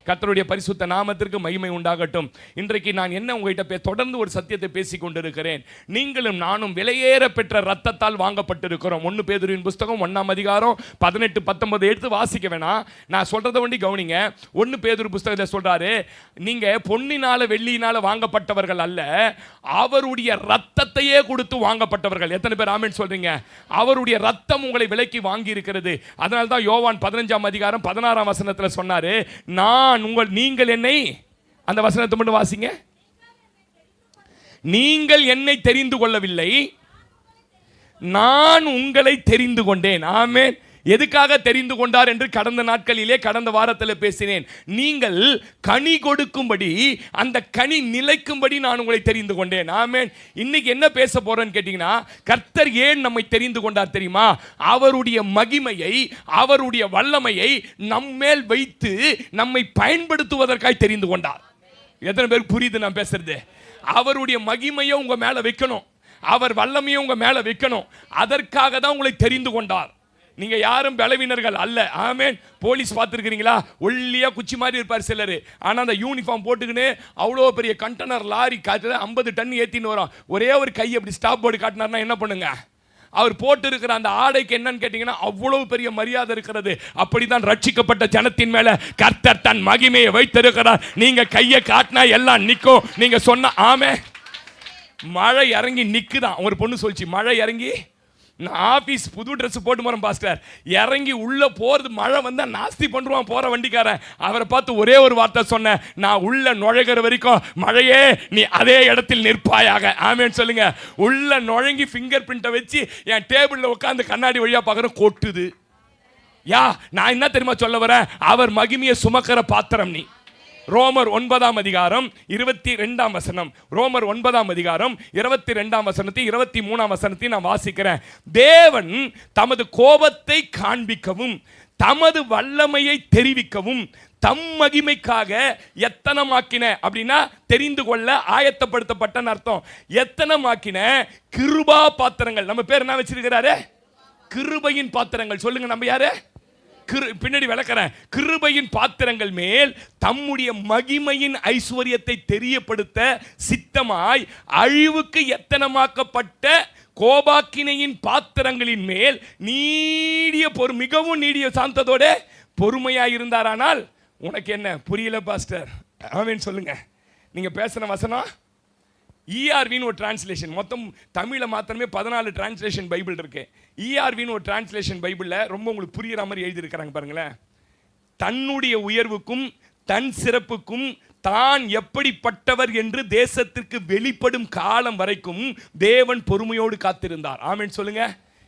கர்த்தருடைய பரிசுத்த நாமத்திற்கு மகிமை உண்டாகட்டும். இன்றைக்கு நான் என்ன உங்ககிட்ட தொடர்ந்து ஒரு சத்தியத்தை பேசிக் கொண்டிருக்கிறேன். நீங்களும் நானும் விலையேற பெற்ற ரத்தத்தால் வாங்கப்பட்டிருக்கிறோம். 1 பேதுருவின் புஸ்தகம் 1ஆம் அதிகாரம் 18, 19 எடுத்து வாசிக்க வேணாம், நான் சொல்றதை வேண்டி கவனிங்க. 1 பேதுரு புஸ்தகத்தை சொல்றாரு, நீங்க பொன்னினால வெள்ளியினால வாங்கப்பட்டவர்கள் அல்ல, அவருடைய ரத்தத்தையே கொடுத்து வாங்கப்பட்டவர்கள். எத்தனை பேர் ஆமென் சொல்றீங்க? அவருடைய ரத்தம் உங்களை விலைக்கு வாங்கி இருக்கிறது. அதனால தான் யோவான் 15ஆம் அதிகாரம் 16ஆம் வசனத்தில் சொன்னாரு, நீங்கள் என்னை, அந்த வசனத்தை மட்டும் வாசிங்க. நீங்கள் என்னை தெரிந்து கொள்ளவில்லை, நான் உங்களை தெரிந்து கொண்டேன். ஆமென். எதுக்காக தெரிந்து கொண்டார் என்று கடந்த நாட்களிலே, கடந்த வாரத்தில் பேசினேன். நீங்கள் கனி கொடுக்கும்படி, அந்த கனி நிலைக்கும்படி நான் உங்களை தெரிந்து கொண்டேன். ஆமென். இன்னைக்கு என்ன பேச போறேன்னு கேட்டீங்கன்னா, கர்த்தர் ஏன் நம்மை தெரிந்து கொண்டார் தெரியுமா? அவருடைய மகிமையை, அவருடைய வல்லமையை நம்மேல் வைத்து நம்மை பயன்படுத்துவதற்காக தெரிந்து கொண்டார். எத்தனை பேருக்கு புரியுது நான் பேசுறது? அவருடைய மகிமையை உங்க மேல வைக்கணும், அவர் வல்லமையை உங்க மேல வைக்கணும். அதற்காக தான் உங்களை தெரிந்து கொண்டார். நீங்க யாரும் பலவீனர்கள் அல்ல. ஆமென். போலீஸ் பார்த்துருக்கிறீங்களா? ஒல்லியா குச்சி மாதிரி இருப்பார் சிலர். ஆனால் அந்த யூனிஃபார்ம் போட்டுக்கின்னு அவ்வளோ பெரிய கண்டெய்னர் லாரி காட்டுற 50 டன் ஏற்றின்னு வரும். ஒரே ஒரு கை அப்படி ஸ்டாப் போர்டு காட்டினார்னா என்ன பண்ணுங்க? அவர் போட்டு இருக்கிற அந்த ஆடைக்கு என்னன்னு கேட்டீங்கன்னா அவ்வளவு பெரிய மரியாதை இருக்கிறது. அப்படிதான் ரட்சிக்கப்பட்ட ஜனத்தின் மேல கர்த்தர் தன் மகிமையை வைத்திருக்கிறார். நீங்க கையை காட்டினா எல்லாம் நிற்கும். நீங்க சொன்ன ஆமே. மழை இறங்கி நிக்குதான். ஒரு பொண்ணு சொல்லிச்சு, மழை இறங்கி, நான் ஆஃபீஸ் புது ட்ரெஸ் போட்டு போகிறேன் பாஸ்டர், இறங்கி உள்ளே போகிறது மழை வந்தால் நாஸ்தி பண்ணுவான் போகிற வண்டிக்காரன். அவரை பார்த்து ஒரே ஒரு வார்த்தை சொன்னேன், நான் உள்ள நுழைகிற வரைக்கும் மழையே நீ அதே இடத்தில் நிற்பாயாக. ஆமேன்னு சொல்லுங்க. உள்ள நுழைங்கி ஃபிங்கர் பிரிண்ட்டை வச்சு என் டேபிளில் உட்காந்து கண்ணாடி வழியாக பார்க்குறேன், கொட்டுது. நான் என்ன தெரியுமா சொல்ல வரேன்? அவர் மகிமையை சுமக்கிற பாத்திரம் நீ. ரோமர் 9ஆம் அதிகாரம் 22ஆம் வசனம், ரோமர் 9ஆம் அதிகாரம் 22ஆம் வசனத்தை 23ஆம் வசனத்தை நான் வாசிக்கிறேன். தேவன் தமது கோபத்தை காண்பிக்கவும் தமது வல்லமையை தெரிவிக்கவும் தம் மகிமைக்காக எத்தனமாக்கின, அப்படின்னா தெரிந்து கொள்ள ஆயத்தப்படுத்தப்பட்ட அர்த்தம். எத்தனமாக்கின கிருபா பாத்திரங்கள். நம்ம பேர் என்ன வச்சிருக்கிறாரு? கிருபையின் பாத்திரங்கள். சொல்லுங்க, நம்ம யாரு? பின்னாடி விளக்கிறேன். கிருபையின் பாத்திரங்கள் மேல் தம்முடைய மகிமையின் ஐஸ்வர்யத்தை தெரியப்படுத்த சித்தமாய் அழிவுக்கு எத்தனமாக்கப்பட்ட கோபாக்கினையின் பாத்திரங்களின் மேல் மிகவும் நீடிய சாந்தத்தோட பொறுமையாய் இருந்தாரானால் உனக்கு என்ன? புரியல பாஸ்டர். ஆமென் சொல்லுங்க. நீங்க பேசுன வசனம் ERVன்னு ஒரு டிரான்ஸ்லேஷன், மொத்தம் தமிழில் மாத்திரமே 14 டிரான்ஸ்லேஷன் பைபிள் இருக்கு. ERVன்னு ஒரு டிரான்ஸ்லேஷன் பைபிளில் ரொம்ப உங்களுக்கு புரியுற மாதிரி எழுதியிருக்கிறாங்க பாருங்களேன். தன்னுடைய உயர்வுக்கும் தன் சிறப்புக்கும் தான் எப்படிப்பட்டவர் என்று தேசத்திற்கு வெளிப்படும் காலம் வரைக்கும் தேவன் பொறுமையோடு காத்திருந்தார். ஆமென் சொல்லுங்க.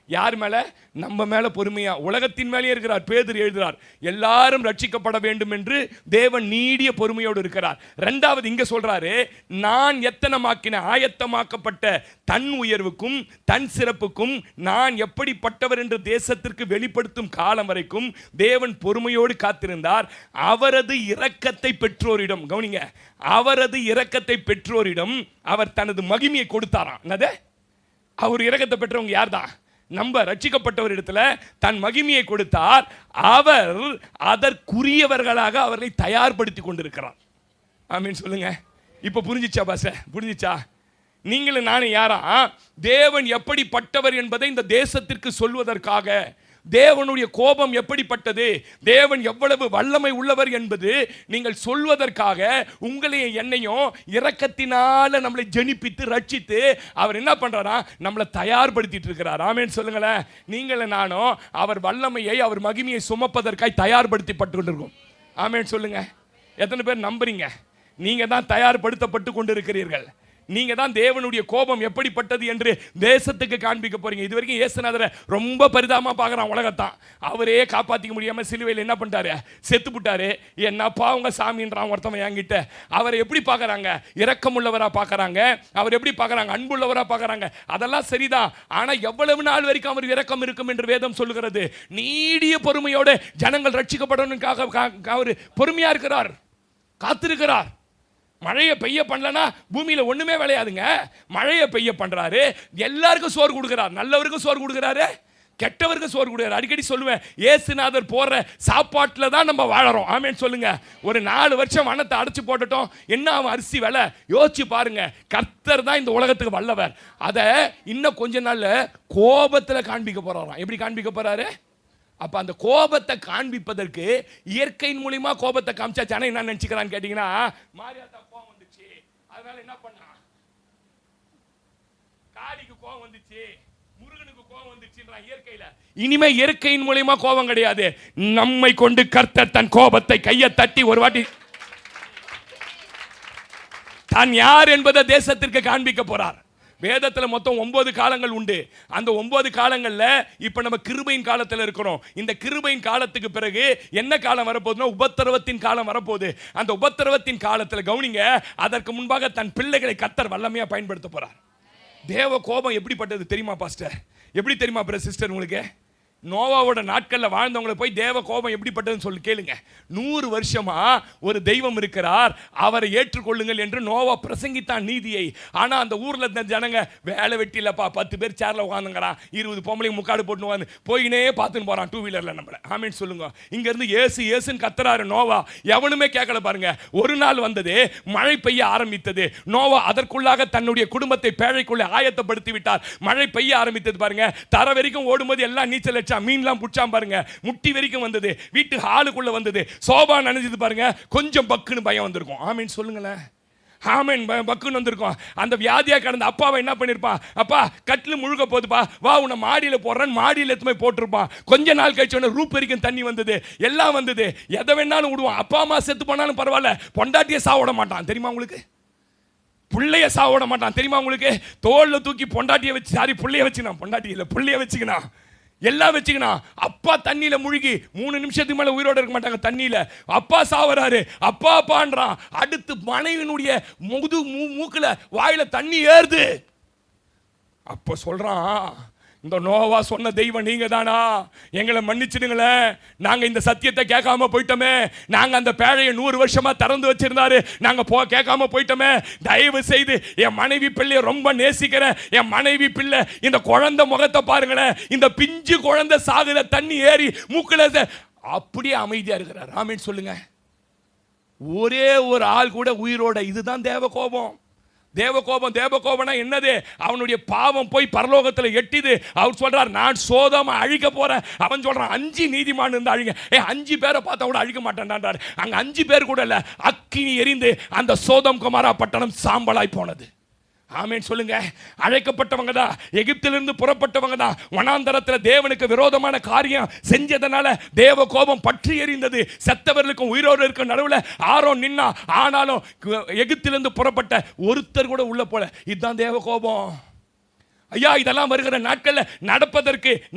யார் மேல? நம்ம மேல பொறுமையா. உலகத்தின் மேலே இருக்கிறார். பேதுரு எழுதுறார், எல்லாரும் ரட்சிக்கப்பட வேண்டும் என்று தேவன் நீடிய பொறுமையோடு இருக்கிறார். இரண்டாவது இங்க சொல்றாரு, நான் எத்தனமாக்கின ஆயத்தமாக்கப்பட்ட தன் உயர்வுக்கும் தன் சிறப்புக்கும் நான் எப்படிப்பட்டவர் என்று தேசத்திற்கு வெளிப்படுத்தும் காலம் வரைக்கும் தேவன் பொறுமையோடு காத்திருந்தார். அவரது இரக்கத்தை பெற்றோரிடம், கவனிங்க, அவரது இரக்கத்தை பெற்றோரிடம் அவர் தனது மகிமையை கொடுத்தாராம். என்னது? அவர் இரக்கத்தை பெற்றவங்க யார் தான்? நம்ம ரட்சிக்கப்பட்டவர் இடத்துல தன் மகிமையை கொடுத்தார். அவர் அதற்குரியவர்களாக அவர்களை தயார்படுத்தி கொண்டிருக்கிறார். ஆமீன் சொல்லுங்க. இப்ப புரிஞ்சிச்சா பாச? புரிஞ்சிச்சா? நீங்களும் நானும் யாரா? தேவன் எப்படிப்பட்டவர் என்பதை இந்த தேசத்திற்கு சொல்வதற்காக, தேவனுடைய கோபம் எப்படிப்பட்டது, தேவன் எவ்வளவு வல்லமை உள்ளவர் என்பது நீங்கள் சொல்வதற்காக உங்களையும் என்னையும் இரக்கத்தினால நம்மளை ஜனிப்பித்து ரட்சித்து அவர் என்ன பண்றாரா? நம்மளை தயார்படுத்திட்டு இருக்கிறார். ஆமென் சொல்லுங்களேன். நீங்களும் நானும் அவர் வல்லமையை, அவர் மகிமையை சுமப்பதற்காக தயார்படுத்தி பட்டுக்கொண்டிருக்கோம். ஆமென் சொல்லுங்க. எத்தனை பேர் நம்புறீங்க? நீங்க தான் தயார்படுத்தப்பட்டு கொண்டிருக்கிறீர்கள். நீங்க தான் தேவனுடைய கோபம் எப்படிப்பட்டது என்று தேசத்துக்கு காண்பிக்க போறீங்க. இது வரைக்கும் இயேசுநாதரை ரொம்ப பரிதாபமா பார்க்கறான் உலகத்தான். அவரே காப்பாற்றிக்க முடியாம சிலுவையில் என்ன பண்ணிட்டாரு? செத்து போட்டாரு. என்னப்பா உங்க சாமின்றான் ஒருத்தவன் என்கிட்ட. அவரை எப்படி பார்க்கறாங்க? இரக்கமுள்ளவரா பார்க்கறாங்க. அவர் எப்படி பார்க்கறாங்க? அன்புள்ளவரா பார்க்கறாங்க. அதெல்லாம் சரிதான். ஆனா எவ்வளவு நாள் வரைக்கும் அவர் இரக்கம் இருக்கும் என்று வேதம் சொல்லுகிறது. நீடிய பொறுமையோடு ஜனங்கள் ரட்சிக்கப்படணும்காக அவர் பொறுமையா இருக்கிறார், காத்திருக்கிறார். மழையை பெய்ய பண்ணலனா பூமியில ஒண்ணுமே விளையாதுங்க. மழையை பெய்ய பண்றாரு, எல்லாருக்கும் சோறு கொடுக்கிறார். நல்லவருக்கும் சோறு கொடுக்கிறாரு, கெட்டவருக்கு சோறு கொடுக்குறாரு. அடிக்கடி சொல்லுவேன், ஏசுநாதர் போடுற சாப்பாட்டில் தான் நம்ம வாழறோம். ஆமேன்னு சொல்லுங்க. ஒரு 4 வருஷம் வனத்தை அடைச்சு போட்டுட்டோம், என்ன அவன் அரிசி விலை யோசிச்சு பாருங்க. கர்த்தர் தான் இந்த உலகத்துக்கு வல்லவர். அதை இன்னும் கொஞ்ச நாள்ல கோபத்தில் காண்பிக்க போறாராம். எப்படி காண்பிக்க போறாரு? அப்ப அந்த கோபத்தை காண்பிப்பதற்கு இயற்கையின் மூலியமா கோபத்தை காமிச்சாச்சு. ஆனா என்ன நினைச்சுக்கிறான்னு கேட்டீங்கன்னா, மாரியாத்தா கோபம் வந்துச்சு, அதனால என்ன பண்ணா, காளிக்கு கோபம் வந்துச்சு, முருகனுக்கு கோபம் வந்துச்சுன்றான் இயற்கையில. இனிமே இயற்கையின் மூலியமா கோபம் கிடையாது, நம்மை கொண்டு கர்த்தர் தன் கோபத்தை கையை தட்டி ஒரு வாட்டி தான் யார் என்பதை தேசத்திற்கு காண்பிக்க போறார். வேதத்தில் மொத்தம் 9 காலங்கள் உண்டு. அந்த 9 காலங்கள்ல இப்ப நம்ம கிருபையின் காலத்தில் இருக்கிறோம். இந்த கிருபையின் காலத்துக்கு பிறகு என்ன காலம் வரப்போகுதுன்னா, உபத்திரவத்தின் காலம் வரப்போகுது. அந்த உபத்திரவத்தின் காலத்தில் கவனிங்க, அதற்கு முன்பாக தன் பிள்ளைகளை கர்த்தர் வல்லமையா பயன்படுத்த போறார். தேவ கோபம் எப்படிப்பட்டது தெரியுமா பாஸ்டர்? எப்படி தெரியுமா சிஸ்டர் உங்களுக்கு? நோவாவோட நாட்களில் வாழ்ந்தவங்களை போய் தேவ கோபம் எப்படிப்பட்டதுன்னு சொல்லி கேளுங்க. 100 வருஷமா ஒரு தெய்வம் இருக்கிறார், அவரை ஏற்றுக்கொள்ளுங்கள் என்று நோவா பிரசங்கித்தான் நீதியை. ஆனா அந்த ஊர்ல இருந்த ஜனங்க வேலை வெட்டி இல்லப்பா, 10 பேர் சேர்ல உட்காந்துங்கிறான், 20 பொம்பளைங்க முக்காடு போட்டு உட்காந்து போயினே பார்த்துன்னு போறான் 2 வீலர்ல. நம்மள ஆமேன்னு சொல்லுங்க. இங்க இருந்து ஏசு ஏசுன்னு கத்துறாரு நோவா, எவனுமே கேட்கல பாருங்க. ஒரு நாள் வந்தது, மழை பெய்ய ஆரம்பித்தது. நோவா அதற்குள்ளாக தன்னுடைய குடும்பத்தை பேழைக்குள்ளே ஆயத்தப்படுத்தி விட்டார். மழை பெய்ய ஆரம்பித்தது பாருங்க. தர வரைக்கும் ஓடும்போது எல்லாம் நீச்சல் மீன்லாம் புடிச்சாம் பாருங்க. முட்டி வரைக்கும் வந்தது, வீட்டு ஹாலுக்குள்ள வந்தது, சோபா நனைஞ்சது பாருங்க. கொஞ்சம் பக்குன்னு பயம் வந்திருக்கும். ஆமீன் சொல்லுங்களேன். ஆமீன் பக்குன்னு வந்திருக்கும். அந்த வியாதியா கடந்த அப்பாவை என்ன பண்ணிருப்பான், அப்பா கட்டில் முழுக போதுப்பா, வா உன்னை மாடியில் போடுறேன், மாடியில் எடுத்து போய் போட்டிருப்பான். கொஞ்ச நாள் கழிச்சோன்னு ரூப் வரைக்கும் தண்ணி வந்தது, எல்லாம் வந்தது. எதை வேணாலும் விடுவான். அப்பா அம்மா செத்து போனாலும் பரவாயில்ல, பொண்டாட்டியை சாவிட மாட்டான் தெரியுமா உங்களுக்கு? பிள்ளைய சாவிட மாட்டான் தெரியுமா உங்களுக்கு? தோல்ல தூக்கி பொண்டாட்டியை வச்சு, சாரி பிள்ளைய வச்சுக்கணும், பொண்டாட்டி இல்லை பிள்ளைய வச்சுக்கணும், எல்லாம் வச்சுக்கணும். அப்பா தண்ணியில முழுகி 3 நிமிஷத்துக்கு மேல உயிரோட இருக்க மாட்டாங்க தண்ணியில. அப்பா சாவறாரு, அப்பா அப்பான்றான். அடுத்து மனைவினுடைய மூக்குல வாயில தண்ணி ஏறுது. அப்ப சொல்றான், இந்த நோவா சொன்ன தெய்வம் நீங்க தானா, எங்களை மன்னிச்சிடுங்களேன், நாங்க இந்த சத்தியத்தை கேட்காம போயிட்டோமே, நாங்க அந்த பேழையை 100 வருஷமா திறந்து வச்சிருந்தாரு, நாங்க கேட்காம போயிட்டோமே, தயவு செய்து என் மனைவி பிள்ளைய ரொம்ப நேசிக்கிறேன், என் மனைவி பிள்ளை இந்த குழந்தை முகத்தை பாருங்களேன், இந்த பிஞ்சு குழந்தை சாகுத தண்ணி ஏறி மூக்குல. அப்படியே அமைதியா இருக்கிறார். ஆமீன் சொல்லுங்க. ஒரே ஒரு ஆள் கூட உயிரோட. இதுதான் தேவ கோபம். தேவ கோபம்னா என்னது? அவனுடைய பாவம் போய் பரலோகத்தில் எட்டிது. அவர் சொல்றார், நான் சோதோமை அழிக்க போறேன். அவன் சொல்றான் 5 நீதிமான் இருந்து அழிங்க. 5 பேரை பார்த்தா கூட அழிக்க மாட்டேன்டார். அங்க 5 பேர் கூட இல்ல, அக்கினி எரிந்து அந்த சோதம் குமாரா பட்டணம் சாம்பலாய் போனது. ஆமேன் சொல்லுங்க. அழைக்கப்பட்டவங்க தான், எகிப்திலிருந்து புறப்பட்டவங்க தான், வனாந்தரத்தில் தேவனுக்கு விரோதமான காரியம் செஞ்சதனால தேவ கோபம் பற்றி எரிந்தது. செத்தவர்களுக்கும் உயிரோடு இருக்க நடுவில் ஆரோன் நின்னா, ஆனாலும் எகிப்திலிருந்து புறப்பட்ட ஒருத்தர் கூட உள்ள போல. இதுதான் தேவ கோபம். ஐயா, இதெல்லாம் வருகிற நாட்களில்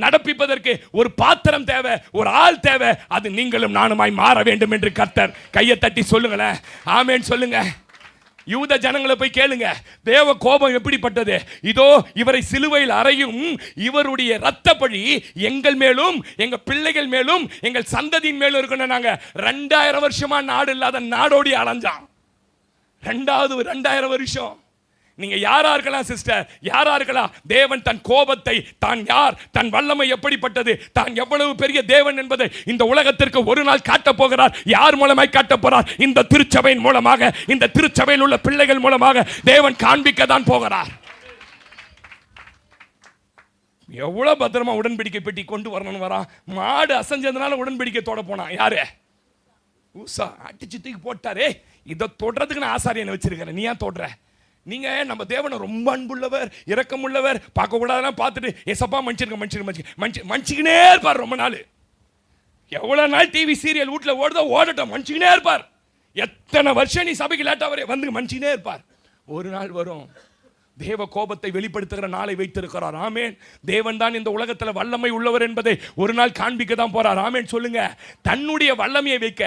நடப்பிப்பதற்கு ஒரு பாத்திரம் தேவை, ஒரு ஆள் தேவை. அது நீங்களும் நானுமாய் மாற வேண்டும் என்று கர்த்தர் கையை தட்டி சொல்லுங்களேன். ஆமேன் சொல்லுங்க. யூத ஜனங்களை போய் கேளுங்க, தேவ கோபம் எப்படிப்பட்டது? இதோ இவரை சிலுவையில் அறையும், இவருடைய இரத்த பழி எங்கள் மேலும் எங்க பிள்ளைகள் மேலும் எங்கள் சந்ததியின் மேலும் இருக்கணும். நாங்க 2000 வருஷமா நாடு இல்லாத நாடோடி அலைஞ்சான். 2000 வருஷம். நீங்க யாரா இருக்கலாம் சிஸ்டர், யாரா இருக்கலாம். தேவன் தன் கோபத்தை, தான் யார், தன் வல்லமை எப்படிப்பட்டது, தான் எவ்வளவு பெரிய தேவன் என்பதை இந்த உலகத்திற்கு ஒரு நாள் காட்டப் போகிறார். யார் மூலமாய் காட்டப் போறார்? இந்த திருச்சபையின் மூலமாக, இந்த திருச்சபையில் உள்ள பிள்ளைகள் மூலமாக தேவன் காண்பிக்க தான் போகிறார். எவ்வளவு பத்திரமா உடன்படிக்கை பெட்டி கொண்டு வரணும் வரா. மாடு அசைஞ்சதுனால உடன்படிக்கை தொட போனான். யாரு? ஊசா அடிச்சு தூக்கி போட்டாரே. இதை தொடுறதுக்கு நான் ஆசாரியனை வச்சிருக்கிறேன், நீ ஏன் தொடுற? நீங்க நம்ம தேவனை ரொம்ப அன்புள்ளவர், இரக்கமுள்ளவர், பார்க்க கூடாதெல்லாம் பார்த்துட்டு ஏசப்பா மன்னிச்சுக்கினே இருப்பார். ரொம்ப நாள், எவ்வளவு நாள் டிவி சீரியல் வீட்டில் ஓடுதோ ஓடட்டும், மன்னிச்சுக்கினே இருப்பார். எத்தனை வருஷம் நீ சபைக்கு லேட்டா வர வந்து மன்னிச்சுக்கினே இருப்பார். ஒரு நாள் வரும், தேவ கோபத்தை வெளிப்படுத்துகிற நாளை வைத்திருக்கிறார். ஆமேன். தேவன் தான் இந்த உலகத்தில் வல்லமை உள்ளவர் என்பதை ஒரு நாள் காண்பிக்க தான் போறார். ஆமேன் சொல்லுங்க. தன்னுடைய வல்லமையை வைக்க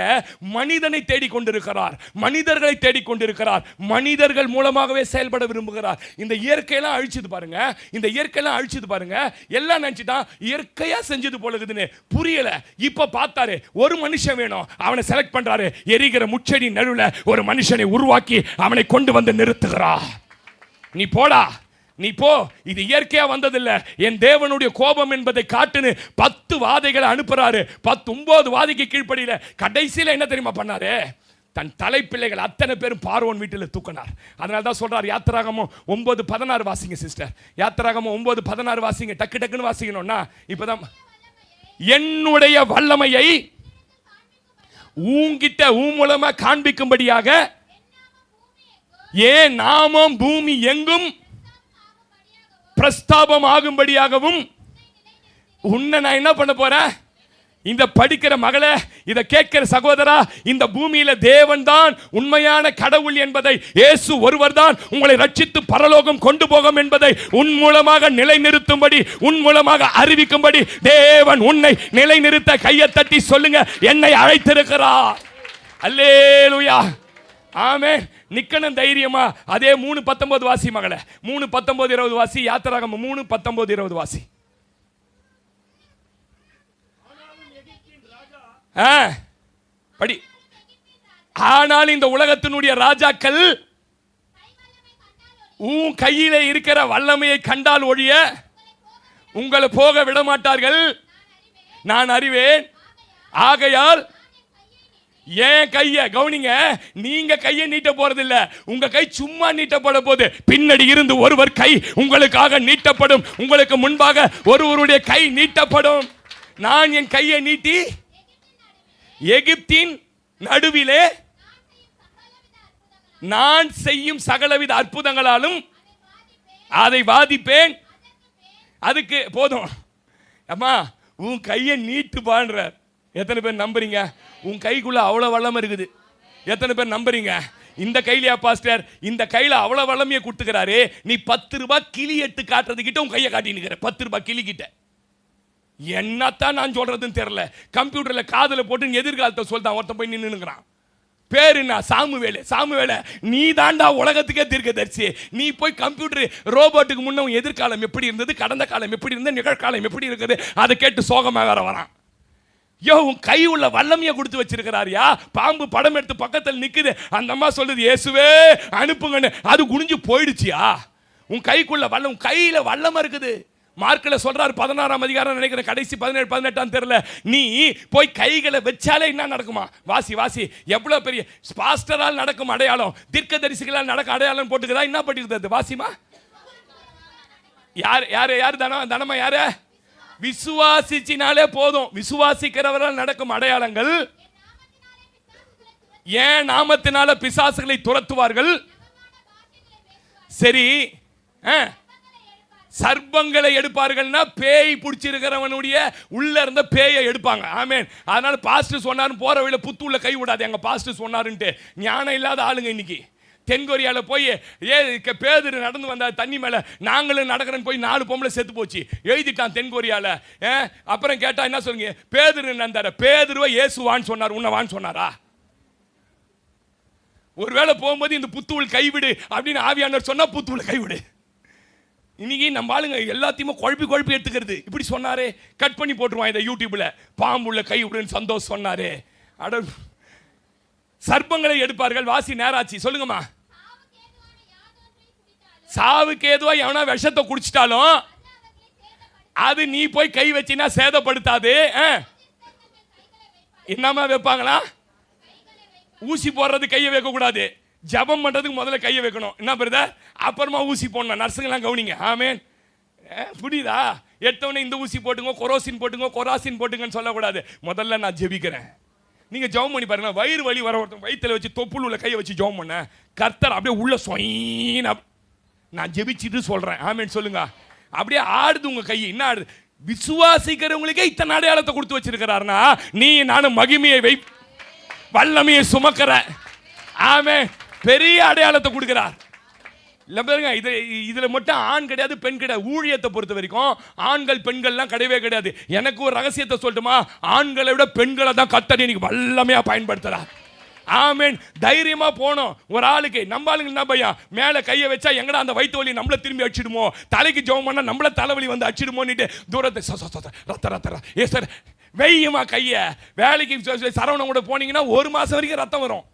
மனிதனை தேடிக்கொண்டிருக்கிறார், மனிதர்களை தேடிக்கொண்டிருக்கிறார், மனிதர்கள் மூலமாகவே செயல்பட விரும்புகிறார். இந்த இயற்கையெல்லாம் அழிச்சது பாருங்க, இந்த இயற்கையெல்லாம் அழிச்சது பாருங்க. எல்லாம் நினைச்சுதான் இயற்கையா செஞ்சது போல இருக்குதுன்னு புரியல. இப்ப பார்த்தாரு, ஒரு மனுஷன் வேணும், அவனை செலக்ட் பண்றாரு. எரிகிற முச்செடி நடுவில் ஒரு மனுஷனை உருவாக்கி அவனை கொண்டு வந்து நிறுத்துகிறார். நீ போடா, நீ போ, இது இயற்கையா வந்ததில்ல, என் தேவனுடைய கோபம் என்பதை காட்டுன்னு 10 வாதைகளை அனுப்புறாரு. 9 வாதைக்கு கீழ்ப்படியில கடைசியில என்ன தெரியுமா பண்ணாரு? தன் தலைப்பிள்ளைகள் அத்தனை பேரும் பார்வோன் வீட்டில் தூக்கினார். அதனால தான் சொல்றார், யாத்திராகமம் 9:16 வாசிங்க சிஸ்டர். யாத்திராகமம் 9:16 வாசிங்க, டக்கு டக்குன்னு வாசிக்கணும்னா. இப்பதான் என்னுடைய வல்லமையை உன்கிட்ட உன் மூலமா காண்பிக்கும்படியாக ஏன் நாமம் பூமி எங்கும் பிரஸ்தாபம் ஆகும்படியாகவும் உன்னை நான் என்ன பண்ண போறேன்? இந்த படிக்கிற மகளே, இதை கேட்கிற சகோதரா, இந்த பூமியில தேவன் தான் உண்மையான கடவுள் என்பதை, இயேசு ஒருவர் தான் உங்களை ரட்சித்து பரலோகம் கொண்டு போகும் என்பதை உன் மூலமாக நிலைநிறுத்தும்படி, உன் மூலமாக அறிவிக்கும்படி தேவன் உன்னை நிலைநிறுத்த கையை தட்டி சொல்லுங்க, என்னை அழைத்திருக்கிறார். அல்லேலூயா, ஆமென். நிக்கணும் தைரியமா. அதே 3:19 வாசி மகளே, 3:19-20 வாசி. யாத்திராகமம் 3:19-20 வாசி. படி. ஆனால் இந்த உலகத்தினுடைய ராஜாக்கள் உன் கையில இருக்கிற வல்லமையை கண்டால் ஒழிய உங்களை போக விட மாட்டார்கள், நான் அறிவேன். ஆகையால் ஏன் கைய கவனிங்க, நீங்க கையை நீட்ட போறதில்ல, உங்க கை சும்மா நீட்டப்பட போது பின்னாடி இருந்து ஒருவர் கை உங்களுக்காக நீட்டப்படும். உங்களுக்கு முன்பாக ஒருவருடைய கை நீட்டப்படும். நான் என் கையை நீட்டி எகிப்தின் நடுவிலே நான் செய்யும் சகலவித அற்புதங்களாலும் அதை வாதிப்பேன். அதுக்கு போதும் அம்மா, உன் கையை நீட்டு பான்றார். எத்தனை பேர் நம்புறீங்க? உன் கைக்குள்ள அவ்வளவு வல்லமை இருக்குது. எத்தனை பேர் நம்புறீங்க? இந்த கையிலையா பாஸ்டர், இந்த கையில அவ்வளவு வல்லமையை கொடுத்துக்கிறாரு, நீ 10 ரூபாய் கிளி எடுத்து காட்டுறதுக்கிட்ட உன் கையை காட்டினுக்கிற. 10 ரூபாய் கிளி கிட்ட என்னத்தான் நான் சொல்றதுன்னு தெரியல. கம்ப்யூட்டர்ல காதுல போட்டு எதிர்காலத்தை சொல்லிட்டான். ஒருத்தன் போய் நின்னுங்கிறான். பேரு என்ன? சாமுவேலு. சாமுவேல, நீ தாண்டா உலகத்துக்கே தீர்க்கதரிசி. நீ போய் கம்ப்யூட்டர் ரோபோட்டுக்கு முன்ன எதிர்காலம் எப்படி இருந்தது, கடந்த காலம் எப்படி இருந்தது, நிகழ்காலம் எப்படி இருக்குது, அதை கேட்டு சோகமாக வரான். யோ, உன் கை உள்ள வல்லமையை கொடுத்து வச்சிருக்கிறாரியா? பாம்பு படம் எடுத்து பக்கத்தில் நிக்குது, அந்த அம்மா சொல்லுது இயேசுவே அனுப்புங்கன்னு. அது குனிஞ்சு போயிடுச்சியா? உன் கைக்குள்ள வல்லம், உன் கையில வல்லமை இருக்குது. மார்க்கில் சொல்றாரு 16ஆம் அதிகாரம் நினைக்கிறேன், கடைசி 17-18 தெரியல. நீ போய் கைகளை வச்சாலே என்ன நடக்குமா? வாசி வாசி. எவ்வளவு பெரிய பாஸ்டரால் நடக்கும் அடையாளம், தீர்க்கதரிசிகளால் நடக்கும் அடையாளம் போட்டுக்குதா? என்ன பண்ணிருந்தது? வாசிமா. யார் யார் யார் தனமா? யாரு? விசுவாசிச்சினாலே போதும். விசுவாசிக்கிறவரால் நடக்கும் அடையாளங்கள். ஏன் நாமத்தினால பிசாசுகளை துரத்துவார்கள். சரி, சர்ப்பங்களை எடுப்பார்கள்னா பேய் பிடிச்சிருக்கிறவனுடைய உள்ள இருந்த பேயை எடுப்பாங்க. ஆமென். அதனால பாஸ்டர் சொன்னாரு, போற வழியில புத்துள்ள கை விடாது, எங்க பாஸ்டர் சொன்னாருன்ட்டு. ஞானம் இல்லாத ஆளுங்க இன்னைக்கு. தென்கொரியால போய் பேதுரு நடந்து வந்தா தண்ணி மேல, நாங்களும் நடக்கிறேன்னு போய் 4 பொம்பளை செத்து போச்சு, எழுதிட்டான் தென்கொரியால. அப்புறம் கேட்டா என்ன சொல்லுங்க? பேதுரு நந்தார. பேதுருவை இயேசுவான்னு சொன்னார், உன்னவான்னு சொன்னாரா? ஒருவேளை போகும்போது இந்த புத்துள் கைவிடு அப்படின்னு ஆவியானவர் சொன்னா புத்துள்ள கைவிடு. இன்னைக்கு நம்ம ஆளுங்க எல்லாத்தையுமே குழப்பி எடுத்துக்கிறது. இப்படி சொன்னாரே, கட் பண்ணி போட்டுருவான் இதை யூடியூப்ல. பாம்புள்ள கை விடுன்னு சந்தோஷம் சொன்னாரே. அட, சர்ப்பங்களை எடுப்பார்கள். வாசி, நேராச்சு. சொல்லுங்கம்மா. சாவுக்கு ஏதுவா எவனா விஷத்தை குடிச்சிட்டாலும் அது நீ போய் கை வச்சினா சேதப்படுத்தாது. என்னமா வைப்பாங்களா? ஊசி போடுறது கையை வைக்க கூடாது. ஜபம் பண்றதுக்கு முதல்ல கையை வைக்கணும். என்ன பிரதர்? அப்புறமா ஊசி போடணும். நர்ஸுங்கெல்லாம் கவனிங்க. ஆமென். புரியுதா? எடுத்தவொடனே இந்த ஊசி போட்டுங்க, கொரோசின் போட்டுங்க, கொராசின் போட்டுங்கன்னு சொல்லக்கூடாது. முதல்ல நான் ஜெபிக்கிறேன். நீங்க ஜெபம் பண்ணி பாருங்க. வயிறு வலி வர ஒருத்தன் வயிற்றுல வச்சு தொப்புள் உள்ள கையை வச்சு ஜெபம் பண்ண, கர்த்தர் அப்படியே உள்ள சொயின்னு. நான் ஜெபிச்சுட்டு சொல்றேன். ஆமென் சொல்லுங்க. அப்படியே ஆடுது உங்க கை. என்ன ஆடுது? விசுவாசிக்கிறவங்களுக்கே இத்தனை அடையாளத்தை கொடுத்து வச்சிருக்கிறாருன்னா, நீ நானும் மகிமையை வல்லமையை சுமக்கிற. ஆமென். பெரிய அடையாளத்தை கொடுக்கிறார். இல்ல பாருங்க, இதுல மட்டும் ஆண் கிடையாது, பெண் கிடையாது. ஊழியத்தை பொறுத்த வரைக்கும் ஆண்கள் பெண்கள்லாம் கிடையவே கிடையாது. எனக்கு ஒரு ரகசியத்தை சொல்லட்டுமா? ஆண்களை விட பெண்களை தான் கர்த்தர் இன்னைக்கு வல்லமையா பயன்படுத்துறார். ஆமென். தைரியமா போனோம். ஒரு ஆளுக்கு நம்ம ஆளுங்க என்ன பையன், மேல கையை வச்சா எங்கடா அந்த வயிற்று வலி நம்மள திரும்பி அடிச்சிடுமோ, தலைக்கு ஜெபம் பண்ணா நம்மள தலைவலி வந்து அடிச்சிடுமோன்னுட்டு தூரத்தை ரத்த ரத்த ஏ சார் வெய்யுமா கையை. வேலைக்கு சரவணம் கூட போனீங்கன்னா 1 மாசம் வரைக்கும் ரத்தம் வரும்.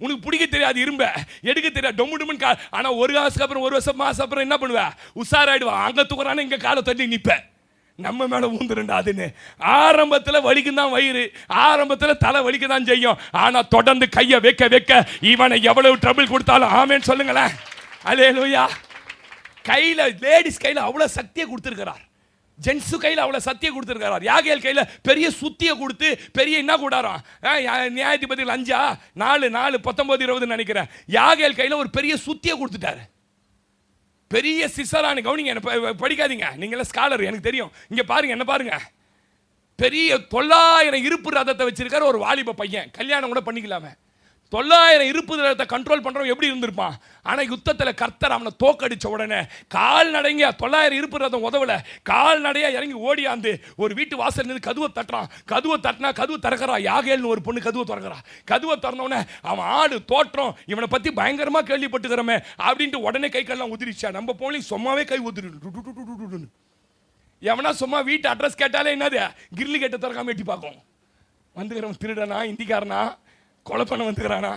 உனக்கு பிடிக்க தெரியாது, இரும்ப எடுக்க தெரியாது, டொம்மு டொம்முன்னு ஆனா ஒரு காசுக்கு அப்புறம் ஒரு வருஷம் மாசம் அப்புறம் என்ன பண்ணுவ, உஷாராயிடுவா. அங்க தூக்குறானே இங்க காலை தட்டி நிப்ப, நம்ம மேல ஊந்துருண்டா. அதுன்னு ஆரம்பத்தில் வலிக்கும் தான் வயிறு, ஆரம்பத்தில் தலை வலிக்க தான் செய்யும். ஆனா தொடர்ந்து கையை வைக்க வைக்க இவனை எவ்வளவு ட்ரபிள் கொடுத்தாலும் ஆமேன்னு சொல்லுங்களேன். அல்லேலூயா. கையில லேடிஸ் கையில அவ்வளவு சக்தியை கொடுத்திருக்கிறார், ஜென்ஸு கையில் அவ்வளோ சத்தியை கொடுத்துருக்கார். யாகேல் கையில் பெரிய சுத்தியை கொடுத்து பெரிய என்ன கூடாரம், நியாயாதிபதிகள் 5:4-19-20 நினைக்கிறேன். யாகேல் கையில் ஒரு பெரிய சுத்தியை கொடுத்துட்டாரு. பெரிய சிசரானு கவனிங்க, என்ன படிக்காதீங்க, நீங்களே ஸ்காலர் எனக்கு தெரியும். இங்கே பாருங்க, என்ன பாருங்க, பெரிய 900 இருப்பு ரதத்தை வச்சிருக்காரு ஒரு வாலிப பையன், கல்யாணம் கூட பண்ணிக்கலாமே. 900 இருப்பு ரதத்தை கண்ட்ரோல் பண்றவன் எப்படி இருந்திருப்பான். ஆனா யுத்தத்தில் கர்த்தர் அவனை தோக்கடிச்ச உடனே கால்நடைங்க 900 இருப்பு ரதம் உதவல, கால்நடையா இறங்கி ஓடியாந்து ஒரு வீட்டு வாசல் நின்று கதவை தட்டுறான். கதவை தட்டினா கதவு திறக்கிறா. யாகேல்னு ஒரு பொண்ணு கதவை திறக்கிறா. கதவை திறந்தவனே அவன் ஆடு தோற்றம் இவனை பத்தி பயங்கரமா கேள்விப்பட்டுக்கிறமே அப்படின்ட்டு உடனே கை கல்லாம் உதிரிச்சா. நம்ம போலி சும்மாவே கை உதிரு. எவனா சும்மா வீட்டு அட்ரஸ் கேட்டாலே என்னது கிரில்லி கேட்ட திறக்காம எட்டி பார்க்கும். வந்துக்கிறவன் திருடனா, இந்திக்காரனா, கொலை பண்ண வந்துக்கிறானா.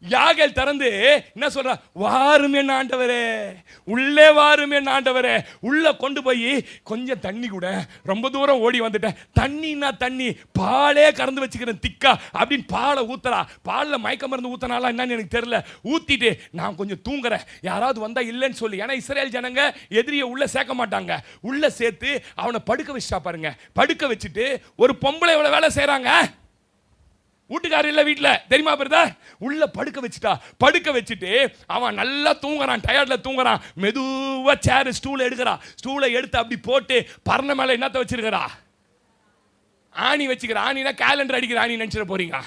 யாகேல் திறந்து என்ன சொல்றா, வாருமே ஆண்டவரே, உள்ளே வாருமே ஆண்டவரே. உள்ள கொண்டு போய் கொஞ்சம் தண்ணி கூட, ரொம்ப தூரம் ஓடி வந்துட்டேன், தண்ணின்னா தண்ணி பாலே கறந்து வச்சுக்கிறேன் திக்கா அப்படின்னு பாலை ஊத்துறா. பாலில் மயக்க மருந்து ஊத்தினாலாம் என்னன்னு எனக்கு தெரியல. ஊத்திட்டு நான் கொஞ்சம் தூங்குறேன், யாராவது வந்தா இல்லைன்னு சொல்லி. ஏன்னா இஸ்ரேல் ஜனங்க எதிரியை உள்ள சேர்க்க மாட்டாங்க. உள்ள சேர்த்து அவனை படுக்க வச்சுட்டா பாருங்க. படுக்க வச்சுட்டு ஒரு பொம்பளை எவ்வளவு வேலை செய்யறாங்க, வீட்டுக்காரர் இல்ல வீட்டுல தெரியுமா பிரதர், உள்ள படுக்க வச்சுட்டா. படுக்க வச்சுட்டு அவன் நல்லா தூங்குறான், டயர்ட்ல தூங்குறான். மெதுவா சேர் ஸ்டூல் எடுக்கிறா. ஸ்டூலை எடுத்து அப்படி போட்டு பரண மேல என்னத்த வச்சிருக்கிறா, ஆணி வச்சுக்கிற. ஆணினா கேலண்டர் அடிக்கிற ஆணி நினைச்சிட போறீங்க,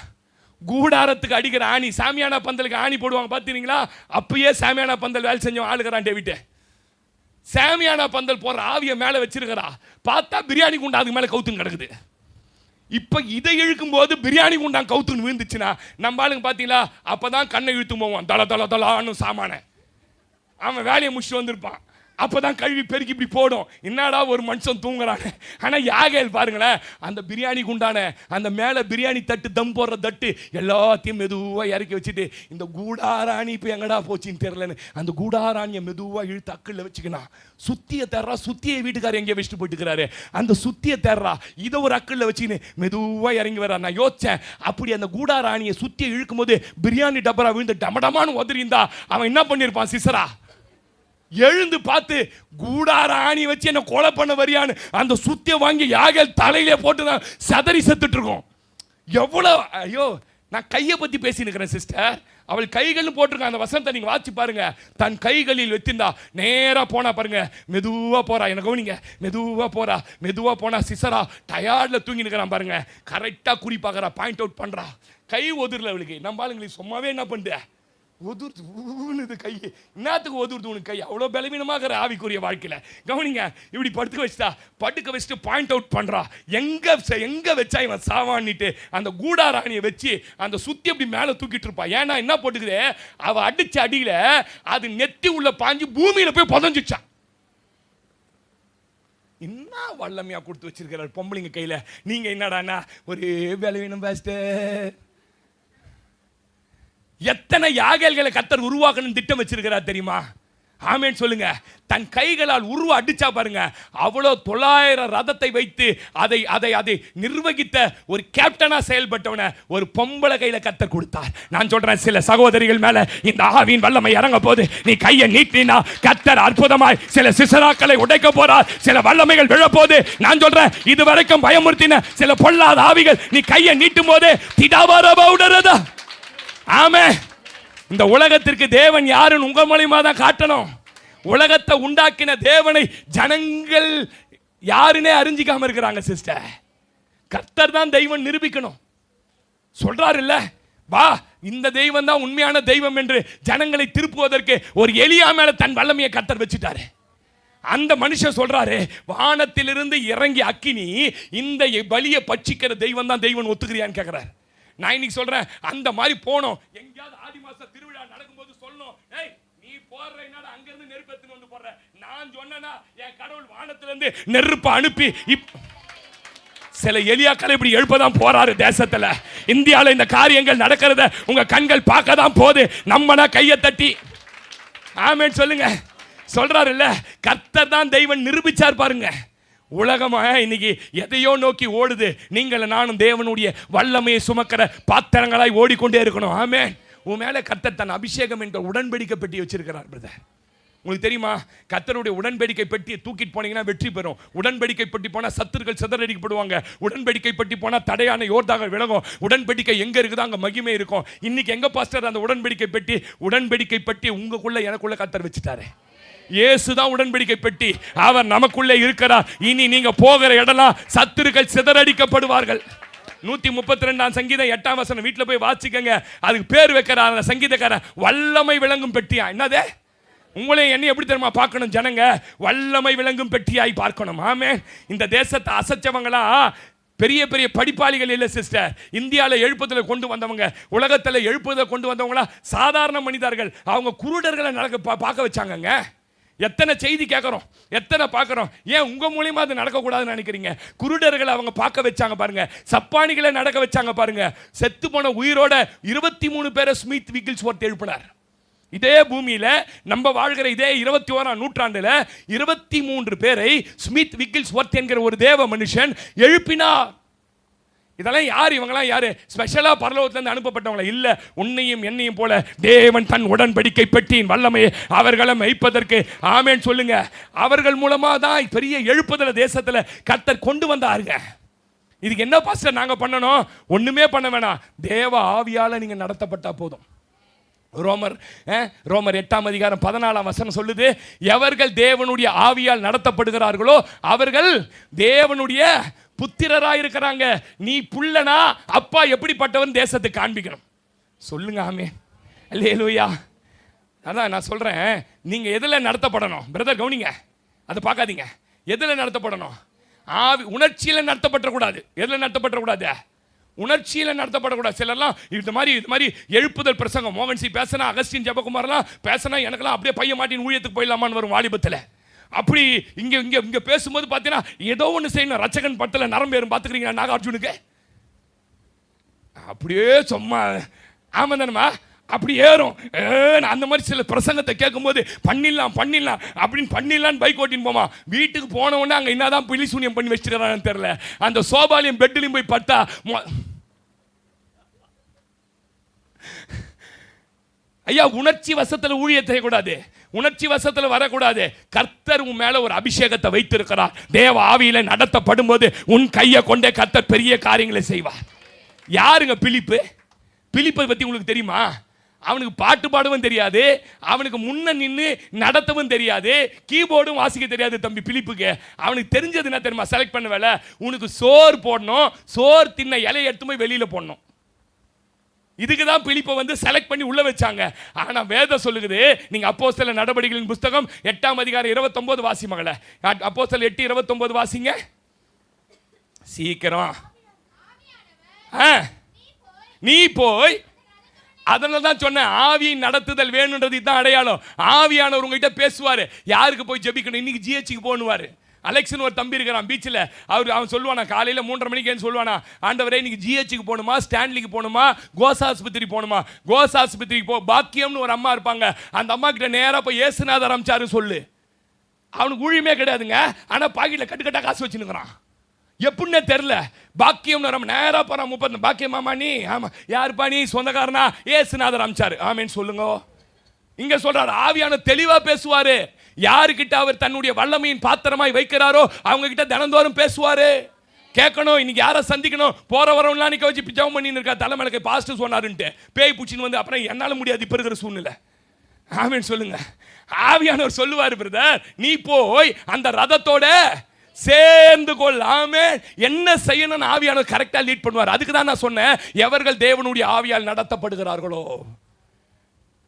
கூடாரத்துக்கு அடிக்கிற ஆணி. சாமியானா பந்தலுக்கு ஆணி போடுவாங்க பாத்தீங்களா, அப்பயே சாமியானா பந்தல் வேலை செஞ்சவன் ஆளுகிறான் டேவிட். சாமியானா பந்தல் போற ஆவிய மேல வச்சிருக்கிறா. பார்த்தா பிரியாணி குண்டா அதுக்கு மேல கவுத்துன்னு கிடக்குது. இப்ப இதை இழுக்கும் போது பிரியாணி குண்டான் கவுத்துன்னு விழுந்துச்சுன்னா நம்ம ஆளுங்க பாத்தீங்களா, அப்பதான் கண்ணை இழுத்து போவான் தல தல தலான்னு சாமான. அவன் வேலையை முடிச்சுட்டு வந்திருப்பான், அப்பதான் கழுவி பெருக்கி இப்படி போடும். என்னடா ஒரு மனுஷன் தூங்குறானே. ஆனா யாகேல் பாருங்களேன், அந்த பிரியாணி குண்டான அந்த மேல பிரியாணி தட்டு தம் போடுற தட்டு எல்லாத்தையும் மெதுவா இறக்கி வச்சுட்டு, இந்த கூடாராணி இப்ப எங்கடா போச்சுன்னு தெரியலன்னு அந்த கூடாராணியை மெதுவா இழுத்து அக்குள்ள வச்சுக்கணும். சுத்திய தேர்றா, சுத்தியை வீட்டுக்காரர் எங்கேயே வச்சுட்டு போயிட்டுக்கிறாரு, அந்த சுத்திய தேர்றா இதை ஒரு அக்குள்ள வச்சுன்னு மெதுவா இறங்கி வர்றா. நான் யோசிச்சேன், அப்படி அந்த கூடாராணியை சுத்தியை இழுக்கும் போது பிரியாணி டப்பரா விழுந்து டமடமான்னு உதறிந்தா அவன் என்ன பண்ணிருப்பான் சிசரா. எழுந்து பார்த்து கூடார ஆணி வச்சு என்ன கொலை பண்ண வரியான்னு அந்த சுத்திய வாங்கி யாகேல் தலையிலே போட்டு தான் சதறி செத்துட்டு இருக்கோம். எவ்வளவு ஐயோ, நான் கையை பத்தி பேசினுக்கிறேன் சிஸ்டர். அவள் கைகள் போட்டிருக்கான், அந்த வசனத்தை நீங்க வாசி பாருங்க. தன் கைகளில் வச்சிருந்தா நேரா போனா பாருங்க, மெதுவா போறா. எனக்கு கவனிங்க, மெதுவா போறா. மெதுவா போனா சிசரா டயர்ட்ல தூங்கி நிற்கிறான் பாருங்க. கரெக்டா குறி பார்க்கறா, பாயிண்ட் அவுட் பண்றா. கை ஒதுரல அவளுக்கு. நம்ம ஆளுங்களுக்கு சும்மாவே என்ன பண்ணுது, ஒதுர்து கை. என்னத்துக்கு ஒதுர்து உனக்கு கை, அவ்வளோ பலவீனமாக ஆவிக்குரிய வாழ்க்கையில. கவனிங்க, இப்படி படுக்க வச்சுட்டா, படுக்க வச்சுட்டு பாயிண்ட் அவுட் பண்றா. எங்க வச்சா இவன் சாவான்னிட்டு அந்த கூடாராணியை வச்சு அந்த சுத்தி அப்படி மேல தூக்கிட்டு இருப்பா. ஏன்னா என்ன போட்டுக்குது, அவ அடிச்ச அடியில அது நெத்தி உள்ள பாஞ்சு பூமியில போய் புதஞ்சிச்சான். என்ன வல்லமையா கொடுத்து வச்சிருக்கிறார் பொம்பளைங்க கையில. நீங்க என்னடானா ஒரே பலவீனம் பேசிட்டு. எத்தனை யாகேல்களை கர்த்தர் உருவாக்கணும் திட்டம் வச்சிருக்கிறார் தெரியுமா? ஆமென் சொல்லுங்க. தன் கைகளால் உருவ அடிச்சா பாருங்க, அவ்வளோ 900 ரதத்தை வைத்து அதை அதை அதை நிர்வகித்த ஒரு கேப்டனா செயல்பட்டவன ஒரு பொம்பளை கையில கர்த்தர் கொடுத்தார். நான் சொல்றேன், சில சகோதரிகள் மேல இந்த ஆவியின் வல்லமை இறங்க போது நீ கையை நீட்டினா கர்த்தர் அற்புதமாய் சில சிசராக்களை உடைக்க போறார். சில வல்லமைகள் விழப்போது. நான் சொல்றேன், இதுவரைக்கும் பயமுறுத்தின சில பொல்லாத ஆவிகள் நீ கையை நீட்டும் போது திடாவரபவுடரதா. ஆமே. இந்த உலகத்திற்கு தேவன் யாருன்னு உங்க மூலமா தான் காட்டணும். உலகத்தை உண்டாக்கின தேவனை ஜனங்கள் யாருன்னே அறிஞ்சிக்காம இருக்கிறாங்க சிஸ்டர். கர்த்தர் தான் தெய்வம் நிரூபிக்கணும். சொல்றாரு இல்ல, வா இந்த தெய்வம் தான் உண்மையான தெய்வம் என்று ஜனங்களை திருப்புவதற்கு ஒரு எலியா மேல தன் வல்லமையை கர்த்தர் வச்சுட்டாரு. அந்த மனுஷன் சொல்றாரு, வானத்திலிருந்து இறங்கி அக்கினி இந்த பலியை பட்சிக்கிற தெய்வம் தான் தெய்வம் ஒத்துக்கிறியான்னு கேட்கிறாரு. நான் இன்னைக்கு சொல்றேன், அந்த மாதிரி போனோம். எங்கயாவது ஆடி மாச திருவிழா நடக்கும்போது சொல்லணும், ஏய் நீ போற என்னடா அங்க இருந்து நெருப்பு எடுத்து வந்து போற. நான் சொன்னேனா என் கடவுள் வானத்துல இருந்து நெருப்பு அனுப்பி சில எலியாக்களை இப்படி எழுப்பதான் போறாரு தேசத்துல. இந்தியாவில் இந்த காரியங்கள் நடக்கிறத உங்க கண்கள் பார்க்க தான் போகுது. நம்மனா கையை தட்டி ஆமென் சொல்லுங்க. சொல்றாரு இல்ல, கர்த்தர் தான் தெய்வம் நிரூபிச்சார் பாருங்க. உலகமா இன்னைக்கு எதையோ நோக்கி ஓடுது. நீங்கள் நானும் தேவனுடைய வல்லமையை சுமக்கிற பாத்திரங்களாய் ஓடிக்கொண்டே இருக்கணும். ஆமென். உன் மேல கர்த்தர் தன் அபிஷேகம் என்ற உடன்படிக்கை பெட்டி வச்சிருக்கிறார் பிரதர். உங்களுக்கு தெரியுமா, கர்த்தருடைய உடன்படிக்கை பெட்டியை தூக்கிட்டு போனீங்கன்னா வெற்றி பெறும். உடன்படிக்கை பெட்டி போனால் சத்துருக்கள் சிதறடிக்கப்படுவாங்க. உடன்படிக்கை பெட்டி போனால் தடையான யோர்தான்கள் விலகும். உடன்படிக்கை எங்க இருக்குதோ அங்கே மகிமை இருக்கும். இன்னைக்கு எங்க பாஸ்டர் அந்த உடன்படிக்கை பெட்டி உங்களுக்குள்ள எனக்குள்ள கர்த்தர் வச்சுட்டாரு. இயேசுதான் உடன்படிக்கை பெட்டி. அவர் நமக்குள்ளே இருக்கிறார். இனி நீங்க போகிற இடம்லாம் சத்துருக்கள் சிதறடிக்கப்படுவார்கள். 132 சங்கீதம் 8 வசனம் வீட்டில் போய் வாசிக்கங்க. அதுக்கு பேர் வைக்கிறார் அந்த சங்கீதக்காரன் வல்லமை விளங்கும் பெட்டியா. என்னதே, உங்களே என்ன எப்படி தெரியுமா பார்க்கணும் ஜனங்க, வல்லமை விளங்கும் பெட்டியாய் பார்க்கணும். ஆமென். இந்த தேசத்தை அசைச்சவங்களா பெரிய பெரிய படிப்பாளிகள் இல்லை சிஸ்டர். இந்தியாவில் எழுப்புதலை கொண்டு வந்தவங்க, உலகத்தில் எழுப்புதலை கொண்டு வந்தவங்களா சாதாரண மனிதர்கள். அவங்க குருடர்களை பார்க்க வச்சாங்கங்க. எத்தனை செய்தி கேட்குறோம், எத்தனை பார்க்குறோம். ஏன் உங்கள் மூலியமாக அது நடக்கக்கூடாதுன்னு நினைக்கிறீங்க? குருடர்களை அவங்க பார்க்க வச்சாங்க பாருங்க. சப்பானிகளை நடக்க வச்சாங்க பாருங்க. செத்து போன உயிரோட 23 பேரை ஸ்மித் விக்கில்ஸ்வொர்த் எழுப்பினார். இதே பூமியில நம்ம வாழ்கிற இதே 21ஆம் நூற்றாண்டுல 23 பேரை ஸ்மித் விக்கில்ஸ்வொர்த் என்கிற ஒரு தேவ மனுஷன் எழுப்பினார். இதெல்லாம் யார்? இவங்களாம் யாரு? ஸ்பெஷலா பரலோகத்திலிருந்து அனுப்பப்பட்டவங்கள இல்ல. உன்னையும் என்னையும் போல தேவன் தன் உடன்படிக்கை பெட்டியின் வல்லமையை அவர்களை மெய்ப்பதற்கு ஆமென் சொல்லுங்க. அவர்கள் மூலமா தான் பெரிய எழுப்புதல தேசத்துல கர்த்தர் கொண்டு வந்தாருங்க. இதுக்கு என்ன பாஸ்டர் நாங்க பண்ணணும்? ஒண்ணுமே பண்ண வேணாம். தேவ ஆவியால நீங்க நடத்தப்பட்டா போதும். ரோமர் 8ஆம் அதிகாரம் 14ஆம் வசனம் சொல்லுது, எவர்கள் தேவனுடைய ஆவியால் நடத்தப்படுகிறார்களோ அவர்கள் தேவனுடைய புத்திரராக இருக்கிறாங்க. நீ புள்ளனா அப்பா எப்படிப்பட்டவன் தேசத்துக்கு காண்பிக்கணும். சொல்லுங்க ஆமென். அல்லேலூயா. அதான் நான் சொல்றேன், நீங்க எதுல நடத்தப்படணும் பிரதர்? கவனிங்க, அதை பார்க்காதீங்க. எதுல நடத்தப்படணும்? ஆவி உணர்ச்சியில நடத்தப்படக்கூடாது. எதுல நடத்தப்படக்கூடாது? உணர்ச்சியில நடத்தப்படக்கூடாது. சிலர்லாம் இது மாதிரி எழுப்புதல் பிரசங்கம் மோகன் சி பேசினா, அகஸ்டின் ஜெபகுமார்லாம் பேசினா எனக்கெல்லாம் அப்படியே பையன் மாட்டின் ஊழியத்துக்கு போயிடலாமான்னு வரும் வாலிபத்தில். அப்படி இங்க இங்க இங்க பேசும்போது பார்த்தீங்கன்னா ஏதோ ஒன்று செய்யணும். ரச்சகன் படத்தில் நரம்பு ஏறும் பார்த்துக்கிறீங்க நாகார்ஜுனுக்கு. அப்படியே சும்மா ஆமா தானம்மா அப்படி ஏறும். அந்த மாதிரி சில பிரசங்கத்தை கேட்கும்போது பண்ணிடலாம் அப்படின்னு பைக் ஓட்டின்னு போமா. வீட்டுக்கு போன உடனே அங்கே என்னதான் பிலி சூனியம் பண்ணி வச்சிருக்கான்னு தெரியல. அந்த சோபாலையும் பெட்லையும் போய் பட்டா ஐயா உணர்ச்சி வசத்தில் ஊழியத்தை செய்யக்கூடாது. உணர்ச்சி வசத்தில் வரக்கூடாது. கர்த்தர் உன் மேல ஒரு அபிஷேகத்தை வைத்திருக்கிறார். தேவ ஆவியில நடத்தப்படும் போது உன் கையை கொண்டே கர்த்தர் பெரிய காரியங்களை செய்வார். யாருங்க பிலிப்பு? பிலிப்பை பத்தி உங்களுக்கு தெரியுமா? அவனுக்கு பாட்டு பாடவும் தெரியாது, அவனுக்கு முன்ன நின்று நடத்தவும் தெரியாது, கீபோர்டும் வாசிக்க தெரியாது தம்பி பிலிப்புக்கு. அவனுக்கு தெரிஞ்சது என்ன தெரியுமா? செலக்ட் பண்ண வேலை. உனக்கு சோறு போடணும், சோறு தின்ன இலையை எடுத்து போய் வெளியில போடணும். இதுக்கு தான் பிலிப்பை வந்து செலக்ட் பண்ணி உள்ள வச்சாங்க. ஆனா வேதம் சொல்லுது, நீங்க அப்போஸ்தலர் நடவடிக்கைகளின் புத்தகம் 8ஆம் அதிகாரம் 29 வாசி மகளே. அப்போஸ்தலர் 8:29 வாசிங்க சீக்கிரம். நீ போய், அதனால தான் சொன்னேன் ஆவியின் நடத்துதல் வேணுன்றது தான் அடையாளம். ஆவியானவர் உங்ககிட்ட பேசுவாரு. யாருக்கு போய் ஜெபிக்கணும்? இன்னைக்கு ஜிஹெச்சுக்கு போகணுவாரு. அலெக்ஸ்னு ஒரு தம்பி இருக்கிறான் பீச்சில். அவன் சொல்லுவானா காலையில் 3:30 மணிக்கு சொல்லுவானா, ஆண்டவரே இன்னைக்கு ஜிஹெச்சுக்கு போகணுமா, ஸ்டான்லிக்கு போகணுமா, கோஸ் ஆஸ்பத்திரி போகணுமா? கோஸ் ஆஸ்பத்திரிக்கு போ. பாக்கியம்னு ஒரு அம்மா இருப்பாங்க. அந்த அம்மா கிட்ட நேராக போய் ஏசுநாதர் அமிச்சாரு சொல்லு. அவனுக்கு ஊழியமே கிடையாதுங்க. ஆனால் பாக்கெட்டில் கட்டுக்கட்டாக காசு வச்சுன்னுக்கிறான். எப்படின்னே தெரில. பாக்கியம் நேராக போகிறான். 30 பாக்கியமாமா நீ? ஆமாம். யாருப்பா நீ? சொந்தக்காரனா? ஏசுநாதர் அமிச்சாரு. ஆமேன்னு சொல்லுங்க. இங்க சொல்றாரு ஆவியான தெளிவா பேசுவாரு. யாருக்கிட்ட அவர் தன்னுடைய வல்லமையின் பாத்திரமாய் வைக்கிறாரோ அவங்க கிட்ட தினந்தோறும் பேசுவாரு. கேட்கணும். இன்னைக்கு யாரை சந்திக்கணும்? போற வரவங்களாம் நிக்க வச்சு ஜெபம் பண்ணின்னு இருக்கா. தலைமையில பாஸ்டர் சொன்னாருன்ட்டு பேய் பூச்சின்னு வந்து அப்புறம் என்னால முடியாது இப்ப இருக்கிற சூழ்நிலை. ஆமேன்னு சொல்லுங்க. ஆவியானவர் சொல்லுவாரு, பிரதர் நீ போய் அந்த ரதத்தோட சேர்ந்து கொள்ளாமே என்ன செய்யணும் ஆவியானவர் கரெக்டா லீட் பண்ணுவார். அதுக்கு தான் நான் சொன்னேன், எவர்கள் தேவனுடைய ஆவியால் நடத்தப்படுகிறார்களோ.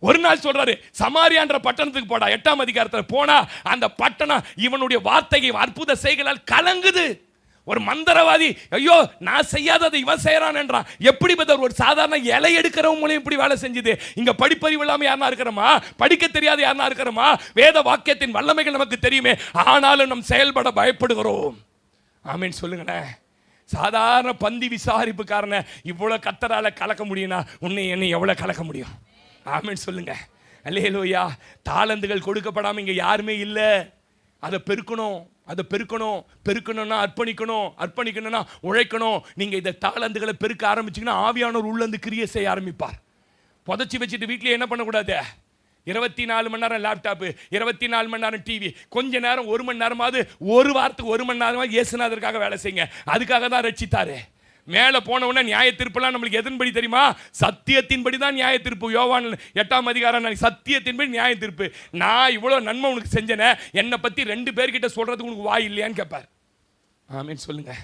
ஒரு நாள் சொல்றாரு, சமாரியான்ற பட்டணத்துக்கு போடா. 8ஆம் அதிகாரத்தில் போனா அந்த பட்டணம் இவனுடைய வார்த்தையை அற்புத செய்களால் கலங்குது. ஒரு மந்திரவாதி ஐயோ நான் செய்யாததை இவன் செய்யறான் என்றான். எப்படி பதர் ஒரு சாதாரண இலை எடுக்கிறவங்க மூலம் இப்படி வேலை செஞ்சது. இங்க படிப்பறிவு இல்லாம யாரா இருக்கிறோமா? படிக்க தெரியாத யாரா இருக்கிறோமா? வேத வாக்கியத்தின் வல்லமைகள் நமக்கு தெரியுமே, ஆனாலும் நம் செயல்பட பயப்படுகிறோம். ஆமீன் சொல்லுங்களேன். சாதாரண பந்தி விசாரிப்புக்காரனை இவ்வளோ கத்தரால கலக்க முடியும்னா உன்னை என்னை எவ்வளோ கலக்க முடியும்? ஆமென் சொல்லுங்க. அல்லேலூயா. தாளந்துகள் கொடுக்கப்படாமல் இங்கே யாருமே இல்லை. அதை பெருக்கணும், அதை பெருக்கணும்னா அர்ப்பணிக்கணும்னா உழைக்கணும். நீங்கள் இந்த தாளந்துகளை பெருக்க ஆரம்பிச்சிங்கன்னா ஆவியானவர் உள்ளந்து கிரியை செய்ய ஆரம்பிப்பார். புதைச்சி வச்சுட்டு வீட்டில் என்ன பண்ணக்கூடாது? 24 மணி நேரம் லேப்டாப்பு, 24 மணி நேரம் டிவி, கொஞ்ச நேரம் 1 மணி நேரமாவது, ஒரு வாரத்துக்கு 1 மணி நேரமாவது இயேசுநாதருக்காக வேலை செய்யுங்க. அதுக்காக தான் ரட்சித்தாரு. மேலே போன உடனே நியாய தீர்ப்புலாம் நம்மளுக்கு எதன்படி தெரியுமா? சத்தியத்தின்படி தான் நியாய தீர்ப்பு. யோவான் 8ஆம் அதிகாரம் சத்தியத்தின்படி நியாய தீர்ப்பு. நான் இவ்வளோ நன்மை உனக்கு செஞ்சேனே, என்னை பற்றி 2 பேர்கிட்ட சொல்கிறதுக்கு உனக்கு வாய் இல்லையான்னு கேட்பார். ஆமீன் சொல்லுங்க.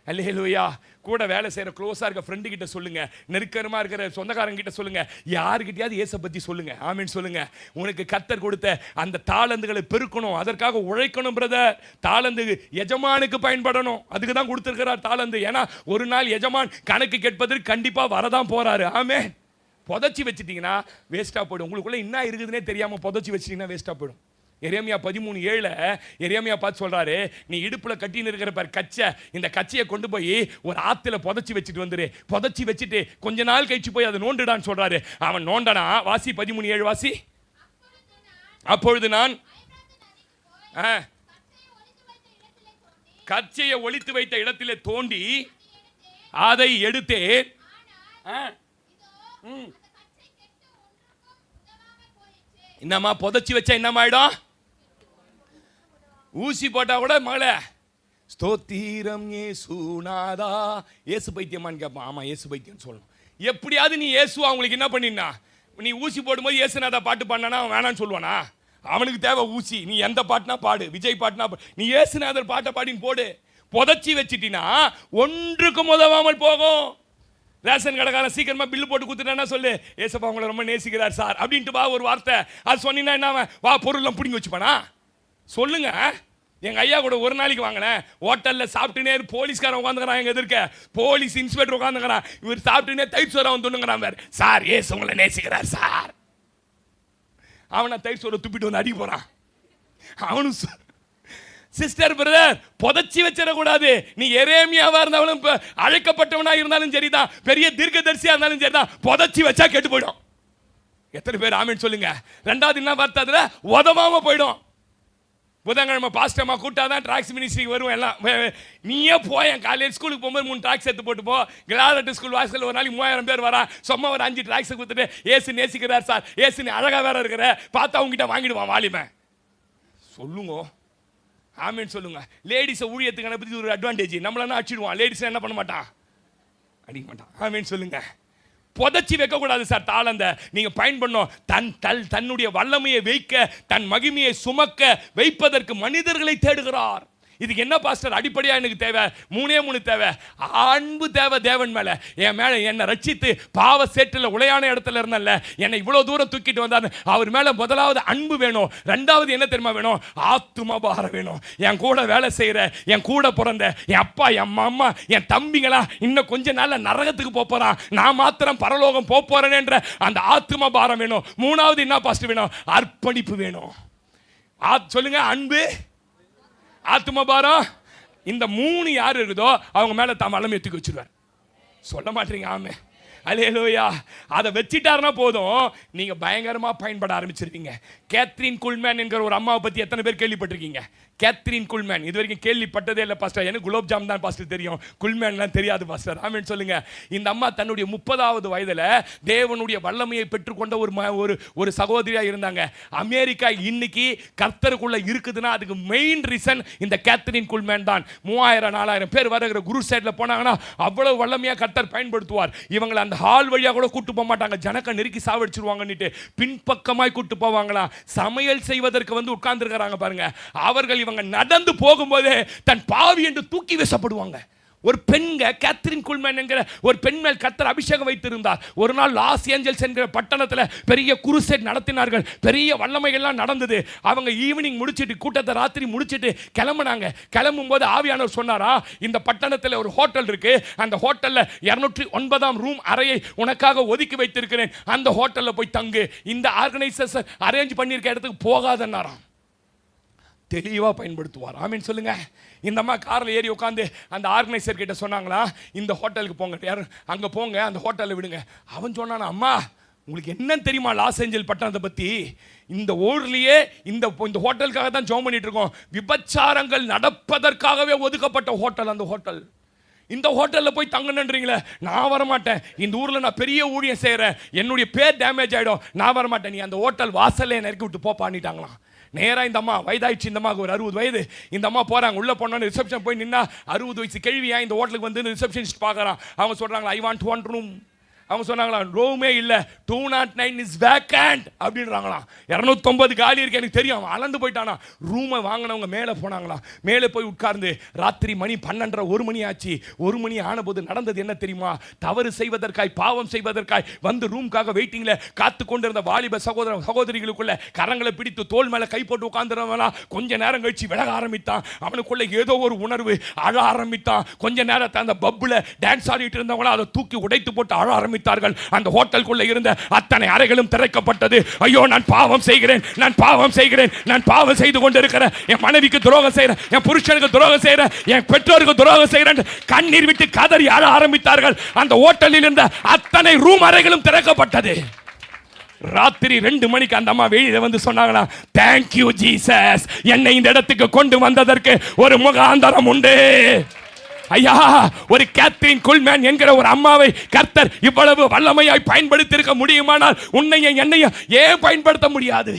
அல்லேலூயா. கூட வேலை செய்கிற க்ளோஸாக இருக்க ஃப்ரெண்டு கிட்ட சொல்லுங்க, நெருக்கமாக இருக்கிற சொந்தக்காரங்க கிட்ட சொல்லுங்க, யாருக்கிட்டையாவது இயேசை பற்றி சொல்லுங்க. ஆமீன் சொல்லுங்க. உனக்கு கர்த்தர் கொடுத்த அந்த தாளந்துகளை பெருக்கணும், அதற்காக உழைக்கணும் பிரதர். தாளந்து எஜமானுக்கு பயன்படணும், அதுக்கு தான் கொடுத்துருக்கிறார் தாளந்து. ஏன்னா ஒரு நாள் எஜமான் கணக்கு கேட்பதற்கு கண்டிப்பாக வரதான் போறாரு. ஆமென். புதைச்சி வச்சுட்டீங்கன்னா வேஸ்ட்டாக போயிடும். உங்களுக்குள்ள என்ன இருக்குதுன்னே தெரியாமல் புதைச்சி வச்சிட்டிங்கன்னா வேஸ்ட்டாக போயிடும். எரேமியா 13:7 எரேமியா பார்த்து சொல்றாரு, நீ இடுப்புல கட்டின்னு இருக்கிற பார் கச்சை, இந்த கச்சையை கொண்டு போய் ஒரு ஆத்துல புதைச்சி வச்சுட்டு வந்துரு. புதைச்சி வச்சுட்டு கொஞ்ச நாள் கழிச்சு போய் அதை நோண்டுடான்னு சொல்றாரு. அவன் நோண்டனா. வாசி 13:7 வாசி. அப்பொழுது நான் கச்சையை ஒளித்து வைத்த இடத்திலே தோண்டி அதை எடுத்தேன். என்னம்மா புதைச்சி வச்சா என்னமாயிடும்? ஊசி போட்டா கூட மகளே ஸ்தோத்திரம் இயேசுநாதா. இயேசு பைத்தியமான்னு கேட்பான். ஆமா இயேசு பைத்தியம் சொல்லணும். எப்படியாவது நீ இயேசு அவங்களுக்கு என்ன பண்ணினா? நீ ஊசி போடும்போது இயேசுநாதா பாட்டு பாடினா அவன் வேணான்னு சொல்லுவானா? அவனுக்கு தேவை ஊசி. நீ எந்த பாட்டுனா பாடு, விஜய் பாட்டுனா நீ இயேசுநாதர் பாட்டை பாடின்னு போடு. புதைச்சி வச்சிட்டினா ஒன்றுக்கும் உதவாமல் போகும். ரேஷன் கடைக்காரன் சீக்கிரமா பில்லு போட்டு கொடுத்துட்டா சொல்லு, ஏசப்பா உங்களை ரொம்ப நேசிக்கிறார் சார் அப்படின்ட்டு வா ஒரு வார்த்தை. அது சொன்னீங்கன்னா என்ன? வா பொருள்லாம் பிடிங்கி வச்சுப்பானா? சொல்லுங்க. எங்க ஐயா கூட ஒரு நாளைக்கு வாங்கினேன். ஹோட்டல்ல சாப்பிட்டுனே போலீஸ்காரன் உட்காந்துக்கிறான், எங்க எதிர்க்க போலீஸ் இன்ஸ்பெக்டர் உட்காந்துக்கிறான். இவர் சாப்பிட்டுனே தயிர் சோறா வந்து துண்ணுங்கிறான். சார் ஏசு உங்களை நேசிக்கிறார் சார். அவனை தயிர் சோறை துப்பிட்டு வந்து அடிக்க போறான். அவனு சிஸ்டர் பிரதர் புதைச்சி வச்சிடக்கூடாது. நீ எரேமியாவா இருந்தாலும் அழைக்கப்பட்டவனா இருந்தாலும் சரிதான், பெரிய தீர்க்கதரிசியா இருந்தாலும் சரிதான், புதைச்சி வச்சா கெட்டு போயிடும். எத்தனை பேர் ஆமீன் சொல்லுங்க. ரெண்டாவது என்ன வார்த்தை? அதுல உதவாம போயிடும். புதன்கிழமை பாஸ்டர்மா கூட்டாதான் ட்ராக்ஸ் மினிஸ்ட்ரிக்கு வருவோம் எல்லாம். நீயே போய் என் காலேஜ் ஸ்கூலுக்கு போகும்போது 3 ட்ராக்ஸ் எடுத்து போட்டு போ. கிளாரட் ஸ்கூல் வாசல் ஒரு நாளைக்கு 3000 பேர் வரா. சும்மா ஒரு 5 ட்ராக்ஸ் கொடுத்துட்டு ஏசு நேசிக்கிறார் சார், ஏசு நீ அழகா வேற இருக்கிற பார்த்தா அவங்ககிட்ட வாங்கிடுவான் வாலிமை. சொல்லுங்க. ஆமீன் சொல்லுங்க. லேடிஸை ஊழியத்துக்கு அனுப்பி ஒரு அட்வான்டேஜ். நம்மளா அடிச்சிடுவான், லேடிஸ் என்ன பண்ண மாட்டான், அடிக்க மாட்டான். ஆமீன் சொல்லுங்க. புதைச்சி வைக்கக்கூடாது சார் தாளந்த. நீங்க பயன்படணும். தன்னுடைய வல்லமையை வைக்க, தன் மகிமையை சுமக்க வைப்பதற்கு மனிதர்களை தேடுகிறார். இதுக்கு என்ன பாஸ்டர் அடிப்படையா எனக்கு தேவை? 3 தேவை. அன்பு தேவை தேவன் மேல. என் மேல என்னை ரட்சித்து பாவ சேற்றில் உளையான இடத்துல இருந்தல்ல, என்னை இவ்வளவு தூரம் தூக்கிட்டு வந்தார். அவர் மேல முதலாவது அன்பு வேணும். ரெண்டாவது என்ன தெரியுமா வேணும்? ஆத்தும பாரம் வேணும். என் கூட வேலை செய்யற, என் கூட பிறந்த என் அப்பா, என் அம்மா, என் தம்பிங்களா இன்னும் கொஞ்ச நாள்ல நரகத்துக்கு போறான், நான் மாத்திரம் பரலோகம் போறேன்ற அந்த ஆத்தும பாரம் வேணும். மூணாவது என்ன பாஸ்டர் வேணும்? அர்ப்பணிப்பு வேணும். சொல்லுங்க. அன்பு, ஆத்தும பாரம். இந்த 3 யார் இருக்குதோ அவங்க மேல தாம் வல்லமை தூக்கி வச்சிருவார். சொல்ல மாட்டீங்க. ஆமே அல்லேலூயா. அதை வச்சிட்டாருன்னா போதும், நீங்க பயங்கரமா பயன்பட ஆரம்பிச்சிருக்கீங்க. கேத்ரின் குல்மேன் என்கிற ஒரு அம்மாவை பத்தி எத்தனை பேர் கேள்விப்பட்டிருக்கீங்க? கேத்ரின் குல்மேன் இது வரைக்கும் கேள்விப்பட்டதே இல்லை பாஸ்டர். எனக்கு குலோப் ஜாம் தான் பாஸ்டர் தெரியும், குல்மேன்லாம் தெரியாது பாஸ்டர். ஆமென் சொல்லுங்க. இந்த அம்மா தன்னுடைய 30வது வயதில் தேவனுடைய வல்லமையை பெற்றுக்கொண்ட ஒரு சகோதரியா இருந்தாங்க. அமெரிக்கா இன்னைக்கு கர்த்தருக்குள்ள இருக்குதுன்னா அதுக்கு மெயின் ரீசன் இந்த கேத்ரின் குல்மேன் தான். 3000-4000 பேர் வருகிற குரு சைட்ல போனாங்கன்னா அவ்வளவு வல்லமையா கர்த்தர் பயன்படுத்துவார். இவங்களை அந்த ஹால் வழியா கூட கூட்டு போக மாட்டாங்க, ஜனக்க நெருக்கி சாவடிச்சிருவாங்கன்னுட்டு பின்பக்கமாய் கூட்டு போவாங்களா. சமையல் செய்வதற்கு வந்து உட்கார்ந்து இருக்கிறாங்க பாருங்க. அவர்கள் இவங்க நடந்து போகும்போது தன் பாவி என்று தூக்கி வீசப்படுவாங்க. ஒரு பெண்க கேத்ரின் குல்மேன் என்கிற ஒரு பெண் மேல் கர்த்தர் அபிஷேகம் வைத்திருந்தார். ஒரு நாள் லாஸ் ஏஞ்சல்ஸ் என்கிற பட்டணத்தில் பெரிய குருசேட் நடத்தினார்கள். பெரிய வல்லமைகள்லாம் நடந்தது. அவங்க ஈவினிங் முடிச்சிட்டு, கூட்டத்தை ராத்திரி முடிச்சிட்டு கிளம்புனாங்க. கிளம்பும் போது ஆவியானவர் சொன்னாரா, இந்த பட்டணத்தில் ஒரு ஹோட்டல் இருக்கு, அந்த ஹோட்டல்ல 209ஆம் ரூம் அறையை உனக்காக ஒதுக்கி வைத்திருக்கிறேன், அந்த ஹோட்டல்ல போய் தங்கு, இந்த ஆர்கனைசேஷன் அரேஞ்ச் பண்ணியிருக்க இடத்துக்கு போகாதன்னாராம். தெளிவாக பயன்படுத்துவார். ஆமீன் சொல்லுங்க. இந்த அம்மா காரில் ஏறி உட்காந்து அந்த ஆர்கனைசர் கிட்ட சொன்னாங்களா, இந்த ஹோட்டலுக்கு போங்க, யாரும் அங்கே போங்க, அந்த ஹோட்டலில் விடுங்க. அவன் சொன்னானா, அம்மா உங்களுக்கு என்னன்னு தெரியுமா லாஸ் ஏஞ்சல் பட்டணத்தை பற்றி? இந்த ஊர்லேயே இந்த ஹோட்டலுக்காக தான் ஜோம் பண்ணிட்டு இருக்கோம். விபச்சாரங்கள் நடப்பதற்காகவே ஒதுக்கப்பட்ட ஹோட்டல் அந்த ஹோட்டல். இந்த ஹோட்டலில் போய் தங்கணுன்றீங்களே, நான் வரமாட்டேன். இந்த ஊரில் நான் பெரிய ஊழியம் செய்கிறேன், என்னுடைய பேர் டேமேஜ் ஆகிடும், நான் வரமாட்டேன். நீ அந்த ஹோட்டல் வாசல்லே நெருக்கி விட்டு போப்பான்னிட்டாங்களாம். நேராக இந்த அம்மா வயதாயிடுச்சு, இந்த அம்மாவுக்கு ஒரு 60 வயது. இந்த அம்மா போகிறாங்க, உள்ளே போனோன்னு ரிசப்ஷன் போய் நின்னா 60 வயசு கேள்வியா இந்த ஹோட்டலுக்கு வந்து ரிசப்ஷனிஸ்ட் பார்க்குறான். அவங்க சொல்கிறாங்களா, ஐ வாண்ட் 1 ரூம். அவங்க சொன்னாங்களா, ரூமே இல்லை, 209 இஸ் வேக்கண்ட் அப்படின்றாங்களாம். 290 காலி இருக்கு. எனக்கு தெரியும். அவன் அளந்து போயிட்டானா. ரூமை வாங்கினவங்க மேலே போனாங்களாம். மேலே போய் உட்கார்ந்து ராத்திரி மணி 12:30 1 மணி ஆச்சு. 1 மணி ஆன போது நடந்தது என்ன தெரியுமா? தவறு செய்வதற்காய், பாவம் செய்வதற்காய் வந்து ரூம்காக வெயிட்டிங்கில் காத்து கொண்டிருந்த வாலிப சகோதரிகளுக்குள்ள கரங்களை பிடித்து தோல் மேலே கை போட்டு உட்கார்ந்துருவனா கொஞ்ச நேரம் கழிச்சு விலக ஆரம்பித்தான். அவனுக்குள்ள ஏதோ ஒரு உணர்வு, அழ ஆரம்பித்தான். கொஞ்ச நேரத்தை அந்த பப்புல டான்ஸ் ஆடிட்டு இருந்தவங்கள அதை தூக்கி உடைத்து போட்டு அழ ஆரம்பித்தார்கள். அந்த ஹோட்டலுக்குள்ள இருந்த அத்தனை அறைகளும் திறக்கப்பட்டது. ஐயோ, நான் பாவம் செய்கிறேன், நான் பாவம் செய்கிறேன், நான் பாவம் செய்து கொண்டிருக்கிறேன், என் மனைவிக்கு துரோகம் செய்கிறேன், என் புருஷனுக்கு துரோகம் செய்கிறேன், என் பெற்றோருக்கு துரோகம் செய்கிறேன், கண்ணீர் விட்டு கதறி அழ ஆரம்பித்தார்கள். அந்த ஹோட்டலில் இருந்த அத்தனை ரூம் அறைகளும் திறக்கப்பட்டது. ராத்திரி 2 மணிக்கு அந்த அம்மா வெளியில வந்து சொன்னாங்களா, தேங்க்யூ ஜீசஸ், என்னை இந்த இடத்துக்கு கொண்டு வந்ததற்கு ஒரு முகாந்தரம் உண்டு. ஐயா, ஒரு கேத்ரின் குல்மேன் என்கிற ஒரு அம்மாவை கர்த்தர் இவ்வளவு வல்லமையாய் பயன்படுத்தி இருக்க முடியுமானால் உன்னையும் என்னையும் ஏன் பயன்படுத்த முடியாது?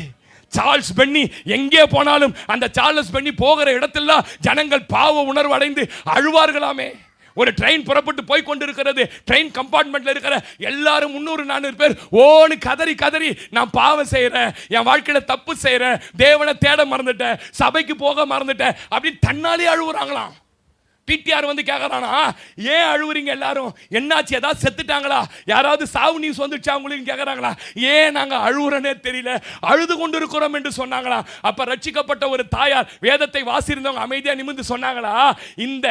சார்ல்ஸ் பென்னி எங்கே போனாலும் அந்த சார்ல்ஸ் பென்னி போகிற இடத்துல ஜனங்கள் பாவ உணர்வு அடைந்து அழுவார்களாமே. ஒரு ட்ரெயின் புறப்பட்டு போய் கொண்டிருக்கிறது. ட்ரெயின் கம்பார்ட்மெண்ட்ல இருக்கிற எல்லாரும் 300-400 பேர் ஓன்னு கதறி கதறி, நான் பாவம் செய்யறேன், என் வாழ்க்கையில தப்பு செய்யறேன், தேவனை தேட மறந்துட்டேன், சபைக்கு போக மறந்துட்டேன் அப்படின்னு தன்னாலே அழுவுறாங்களாம். டிடிஆர் வந்து கேட்கறானா, ஏன் அழுவுறீங்க எல்லாரும், என்னாச்சு, ஏதாவது செத்துட்டாங்களா, யாராவது சாவு நியூஸ் வந்துச்சா உங்களுக்கு கேட்கறாங்களா? ஏன் நாங்க அழுவுறனே தெரியல, அழுது கொண்டு இருக்கிறோம் என்று சொன்னாங்களா. அப்ப ரட்சிக்கப்பட்ட ஒரு தாயார் வேதத்தை வாசிருந்தவங்க அமைதியா நிமிர்ந்து சொன்னாங்களா, இந்த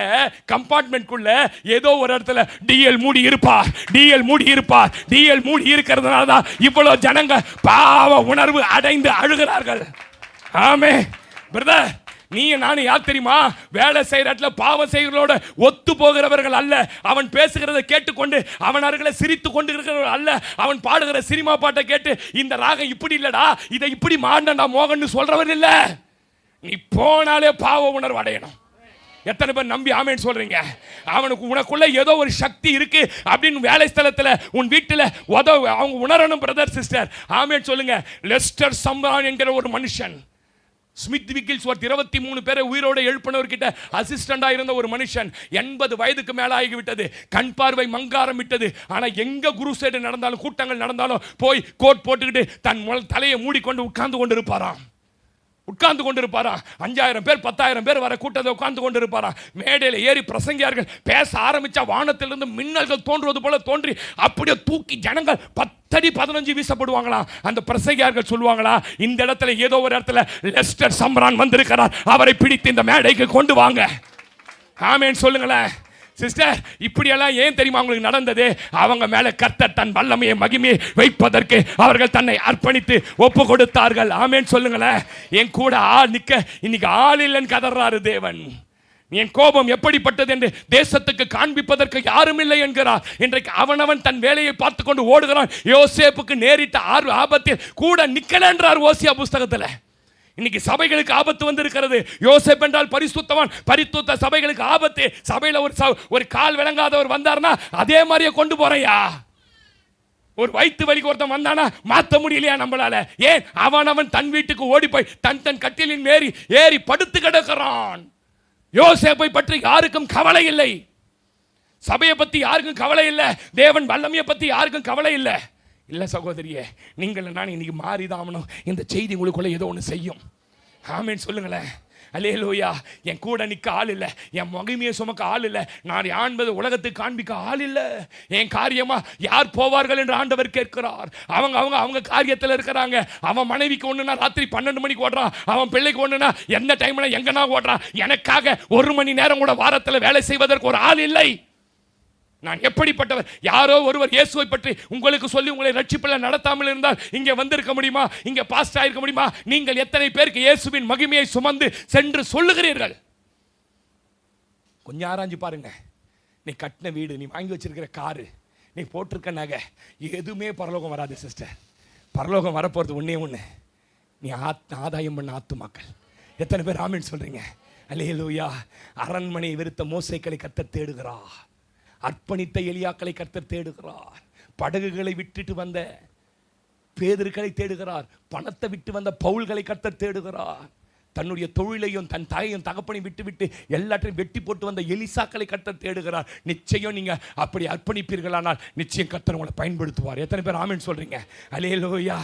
கம்பார்ட்மெண்ட்குள்ள ஏதோ ஒரு இடத்துல டிஎல் மூடி இருப்பார், டிஎல் மூடி இருப்பார், டிஎல் மூடி இருக்கிறதுனால தான் இவ்வளவு ஜனங்க பாவ உணர்வு அடைந்து அழுகிறார்கள். ஆமே பிரதர், நீ நானும் யார் தெரியுமா? வேலை செய்யற இடத்துல பாவம் செய்கிறவர்களோட ஒத்து போகிறவர்கள் அல்ல. அவன் பேசுகிறத கேட்டுக்கொண்டு அவன் அருகில சிரித்து கொண்டு இருக்கிறவர்கள் அல்ல. அவன் பாடுகிற சினிமா பாட்டை கேட்டு இந்த ராகம் இப்படி இல்லடா, இதை இப்படி மாண்டா மோகன் சொல்றவர் இல்ல. நீ போனாலே பாவ உணர்வு அடையணும். எத்தனை பேர் நம்பி ஆமேன்னு சொல்றீங்க? அவனுக்கு உனக்குள்ள ஏதோ ஒரு சக்தி இருக்கு அப்படின்னு வேலை ஸ்தலத்தில் உன் வீட்டில் அவங்க உணரணும். பிரதர் சிஸ்டர் ஆமேன்னு சொல்லுங்க. லெஸ்டர் சம்ரான் என்கிற ஒரு மனுஷன், ஸ்மித் விக்கில்ஸ்வர்த் 23 பேரை உயிரோடு எழுப்பினவர்கிட்ட அசிஸ்டண்டா இருந்த ஒரு மனுஷன், 80 வயதுக்கு மேல ஆகிவிட்டது, கண் பார்வை மங்க ஆரம்பித்தது. ஆனா எங்க குருசேடு நடந்தாலும் கூட்டங்கள் நடந்தாலும் போய் கோட் போட்டுக்கிட்டு தன் தலையை மூடிக்கொண்டு உட்கார்ந்து கொண்டிருப்பாராம். 5000 பேர் 10,000 பேர் வர கூட்டத்தை உட்கார்ந்து கொண்டிருப்பாராம். மேடையில் ஏறி பிரசங்கியார்கள் பேச ஆரம்பிச்சா வானத்திலிருந்து மின்னல்கள் தோன்றுவது போல தோன்றி அப்படியே தூக்கி ஜனங்கள் 10 அடி 15 வீசப்படுவாங்களாம். அந்த பிரசங்கியார்கள் சொல்லுவாங்களா, இந்த இடத்துல ஏதோ ஒரு இடத்துல லெஸ்டர் சம்ரான் வந்திருக்கிறார், அவரை பிடித்து இந்த மேடைக்கு கொண்டு வாங்க. ஆமேன் சொல்லுங்களேன். சிஸ்டர், இப்படியெல்லாம் ஏன் தெரியுமா உங்களுக்கு நடந்தது? அவங்க மேல கர்த்தர் தன் வல்லமையை மகிமையை வைப்பதற்கு அவர்கள் தன்னை அர்ப்பணித்து ஒப்பு கொடுத்தார்கள். ஆமேன் சொல்லுங்களேன். என் கூட ஆள் நிக்க இன்னைக்கு ஆள் இல்லைன்னு கதறாரு தேவன். என் கோபம் எப்படிப்பட்டது என்று தேசத்துக்கு காண்பிப்பதற்கு யாரும் இல்லை என்கிறார். இன்றைக்கு அவனவன் தன் வேலையை பார்த்து கொண்டு ஓடுகிறான். யோசேப்புக்கு நேரிட்ட ஆபத்தில் கூட நிக்கல என்றார் ஓசியா புஸ்தகத்தில். இன்னைக்கு சபைகளுக்கு ஆபத்து வந்திருக்கிறது. யோசேப் என்றால் பரிசுத்தவான், பரிசுத்த சபைகளுக்கு ஆபத்து. சபையில் ஒரு கால் விளங்காதவர் வந்தார்னா அதே மாதிரியே கொண்டு போறையா. ஒரு வயிற்று வலிக்கு ஒருத்தன் வந்தானா மாற்ற முடியலையா நம்மளால? ஏன்? அவன் தன் வீட்டுக்கு ஓடி போய் தன் கட்டிலின் ஏறி படுத்து கிடக்கிறான். யோசேப்பை பற்றி யாருக்கும் கவலை இல்லை, சபையை பத்தி யாருக்கும் கவலை இல்லை, தேவன் வல்லமையை பத்தி யாருக்கும் கவலை இல்லை. இல்லை சகோதரியே, நீங்கள் நான் இன்னைக்கு மாறிதான் ஆகணும். இந்த செய்தி உங்களுக்குள்ள ஏதோ ஒன்று செய்யும். ஆமேன்னு சொல்லுங்களேன். அல்லேலூயா. என் கூட நிற்க ஆள் இல்லை, என் மகிமையை சுமக்க ஆள் இல்லை, நான் யான்பது உலகத்துக்கு காண்பிக்க ஆள் இல்லை. என் காரியமா யார் போவார்கள் என்று ஆண்டவர் கேட்கிறார். அவங்க காரியத்தில் இருக்கிறாங்க. அவன் மனைவிக்கு ஒண்ணுனா ராத்திரி 12 மணிக்கு ஓடுறான், அவன் பிள்ளைக்கு ஒண்ணுனா எந்த டைம்ல எங்கன்னா ஓடுறான். எனக்காக 1 மணி நேரம் கூட வாரத்தில் வேலை செய்வதற்கு ஒரு ஆள் இல்லை. நான் எப்படிப்பட்டவர்? யாரோ ஒருவர் இயேசுவை பற்றி உங்களுக்கு சொல்லி உங்களை ரட்சிப்பில் நடத்தாமல் இருந்தால் இங்கே வந்திருக்க முடியுமா? இங்கே பாஸ்டர் ஆயிருக்க முடியுமா? நீங்கள் எத்தனை பேருக்கு இயேசுவின் மகிமையை சுமந்து சென்று சொல்லுகிறீர்கள்? கொஞ்சம் ஆராய்ஞ்சு பாருங்க. நீ கட்டின வீடு, நீ வாங்கி வச்சிருக்கிற காரு, நீ போட்டிருக்க நகை, எதுவுமே பரலோகம் வராது சிஸ்டர். பரலோகம் வரப்போறது ஒண்ணே ஒன்று, நீ ஆதாயம் பண்ண ஆத்துமாக்கள். எத்தனை பேர் ஆமென் சொல்றீங்க? அல்லேலூயா. அரண்மனை வெறுத்த மோசேக்களை கர்த்தர் தேடுகிறார். அர்ப்பணித்த எலியாக்களை கர்த்தர் தேடுகிறார். படகுகளை விட்டுட்டு வந்த பேதுருக்களை தேடுகிறார். பணத்தை விட்டு வந்த பவுல்களை கர்த்தர் தேடுகிறார். தன்னுடைய தொழிலையும் தன் தாயையும் தகப்பனையும் விட்டு எல்லாத்தையும் வெட்டி போட்டு வந்த எலிசாக்களை கர்த்தர் தேடுகிறார். நிச்சயம் நீங்க அப்படி அர்ப்பணிப்பீர்களானால் நிச்சயம் கர்த்தர் உங்களை பயன்படுத்துவார். எத்தனை பேர் ஆமென் சொல்றீங்க? அல்லேலூயா.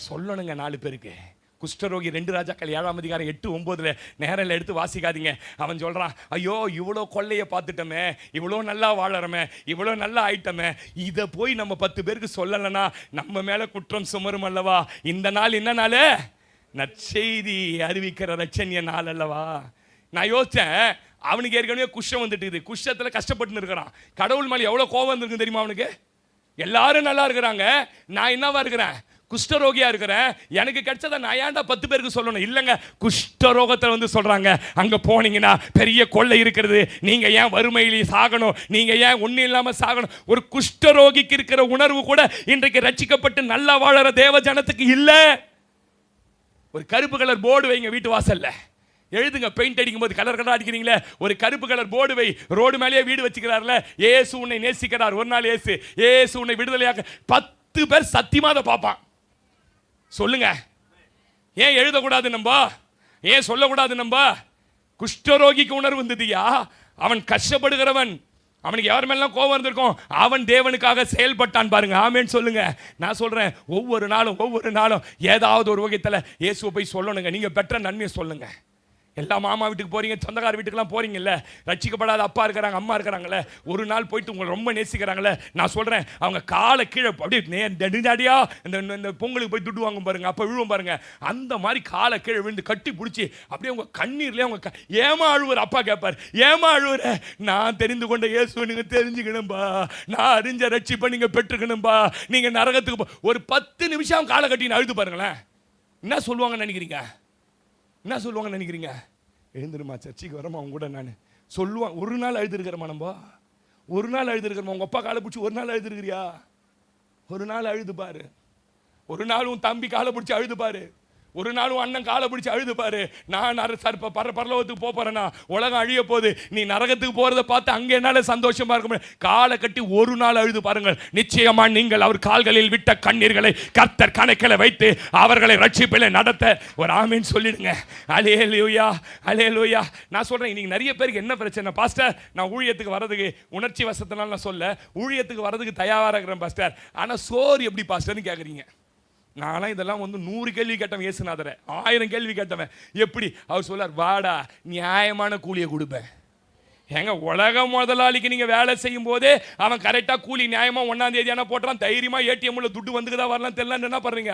சொல்லணுங்க 4 பேருக்கு. குஷ்டரோகி 2 ராஜாக்கள் 7ஆம் அதிகாரம் 8-9 நேரில் எடுத்து வாசிக்காதீங்க. அவன் சொல்றான், ஐயோ இவ்வளோ கொள்ளையை பார்த்துட்டோமே, இவ்வளோ நல்லா வாழறமே, இவ்வளோ நல்லா ஆயிட்டமே, இதை போய் நம்ம 10 பேருக்கு சொல்லலைன்னா நம்ம மேலே குற்றம் சுமரும் அல்லவா? இந்த நாள் என்ன நாள்? நற்செய்தி அறிவிக்கிற ரட்சணிய நாள் அல்லவா? நான் யோசிச்சேன், அவனுக்கு ஏற்கனவே குஷ்டம் வந்துட்டு, குஷ்டத்தில் கஷ்டப்பட்டு இருக்கிறான். கடவுள் மேலே எவ்வளோ கோபம் வந்துருக்கு தெரியுமா அவனுக்கு? எல்லாரும் நல்லா இருக்கிறாங்க, நான் என்னவா இருக்கிறேன்? குஷ்டரோகியா இருக்கிறேன். எனக்கு கிடைச்சதை நான் ஏன்டா 10 பேருக்கு சொல்லணும்? இல்லைங்க, குஷ்டரோகத்தை வந்து சொல்றாங்க, அங்க போனீங்கன்னா பெரிய கொள்ளை இருக்கிறது, நீங்க ஏன் வறுமையிலே சாகணும், நீங்க ஏன் ஒன்றும் இல்லாம சாகணும்? ஒரு குஷ்டரோகிக்கு இருக்கிற உணர்வு கூட இன்றைக்கு ரட்சிக்கப்பட்டு நல்லா வாழற தேவ ஜனத்துக்கு இல்லை. ஒரு கருப்பு கலர் போர்டு வைங்க வீட்டு வாசல்ல, எழுதுங்க. பெயிண்ட் அடிக்கும் போது கலர் கலர் அடிக்கிறீங்களே, ஒரு கருப்பு கலர் போர்டு வை. ரோடு மேலேயே வீடு வச்சுக்கிறார்ல, ஏசு உன்னை நேசிக்கிறார். ஒரு நாள் ஏசு உன்னை விடுதலையாக 10 பேர் சத்தியமா அதை பார்ப்பான். சொல்லுங்க, ஏன் எழுதக்கூடாது? நம்ம ஏன் சொல்லக்கூடாது? நம்ம குஷ்டரோகிக்கு உணர்வு இருந்ததுயா, அவன் கஷ்டப்படுகிறவன், அவனுக்கு யார் மேலாம் கோபம் இருந்திருக்கும், அவன் தேவனுக்காக செயல்பட்டான் பாருங்க. ஆமென் சொல்லுங்க. நான் சொல்றேன், ஒவ்வொரு நாளும் ஏதாவது ஒரு வகையில் இயேசுவை போய் சொல்லணுங்க. நீங்க பெற்ற நன்மையை சொல்லுங்க. எல்லா மாமா வீட்டுக்கு போறீங்க, சொந்தக்கார வீட்டுக்கெல்லாம் போறீங்கல்ல, ரட்சிக்கப்படாத அப்பா இருக்கிறாங்க, அம்மா இருக்கிறாங்களே, ஒரு நாள் போயிட்டு உங்களை ரொம்ப நேசிக்கிறாங்களே, நான் சொல்றேன், அவங்க காலை கீழே அப்படியே நெடுஞ்சாடியா இந்த பொங்கலுக்கு போய் துட்டு வாங்கும் பாருங்க, அப்போ விழுவும் பாருங்க, அந்த மாதிரி காலை கீழே விழுந்து கட்டி பிடிச்சி அப்படியே உங்க கண்ணீர்லேயே அவங்க ஏமா அழுவுற? அப்பா கேட்பார், ஏமா அழுவுற? நான் தெரிந்து கொண்ட இயேசுவை நீங்க தெரிஞ்சுக்கணும்பா, நான் அறிஞ்ச ரட்சிப்பை நீங்க பெற்றுக்கணும்பா, நீங்க நரகத்துக்கு ஒரு 10 நிமிஷம் காலை கட்டின்னு அழுது பாருங்களேன். என்ன சொல்லுவாங்கன்னு நினைக்கிறீங்க? என்ன சொல்லுவாங்கன்னு நினைக்கிறீங்க? எழுந்துருமா, சர்ச்சைக்கு வரமா அவங்க கூட நான் சொல்லுவான். ஒரு நாள் அழுதுருக்கிறமா, நம்ம ஒரு நாள் அழுதுருக்கிறோமா? உங்க அப்பா காலை பிடிச்சி ஒரு நாள் அழுதுருக்கிறியா? ஒரு நாள் அழுது பாரு. ஒரு நாள் உன் தம்பி காலை பிடிச்சி அழுது பாரு. ஒரு நாளும் அண்ணன் காலை பிடிச்சி அழுது பாரு. நான் பரலோகத்துக்கு போறேன்னா உலகம் அழிய போகுது, நீ நரகத்துக்கு போறதை பார்த்து அங்கே என்னால சந்தோஷமா இருக்க முடியும். காலை கட்டி ஒரு நாள் அழுது பாருங்கள். நிச்சயமா நீங்கள் அவர் கால்களில் விட்ட கண்ணீர்களை கர்த்தர் கணக்கில் வைத்து அவர்களை ரட்சிப்பில் நடத்த ஒரு ஆமீன் சொல்லிடுங்க. அல்லேலூயா, அல்லேலூயா. நான் சொல்றேன், இன்னைக்கு நிறைய பேருக்கு என்ன பிரச்சனை? பாஸ்டர், நான் ஊழியத்துக்கு வரதுக்கு உணர்ச்சி வசத்தினால நான் சொல்ல, ஊழியத்துக்கு வரதுக்கு தயாராக இருக்கிறேன் பாஸ்டர், ஆனால் சோறு எப்படி பாஸ்டர்னு கேட்குறீங்க. நானும் இதெல்லாம் 100 கேள்வி கேட்டவன் இயேசுநாதரை, 1000 கேள்வி கேட்டவன். எப்படி? அவர் சொல்லார், வாடா நியாயமான கூலியை கொடுப்பேன். ஏங்க, உலக முதலாளிக்கு நீங்கள் வேலை செய்யும் போதே அவன் கரெக்டாக கூலி நியாயமாக 1ஆம் தேதி ஆனால் போட்டுறான், தைரியமாக ஏடிஎம்ல துட்டு வந்துக்குதா வரலாம் தெரியல, என்ன பண்ணுறீங்க?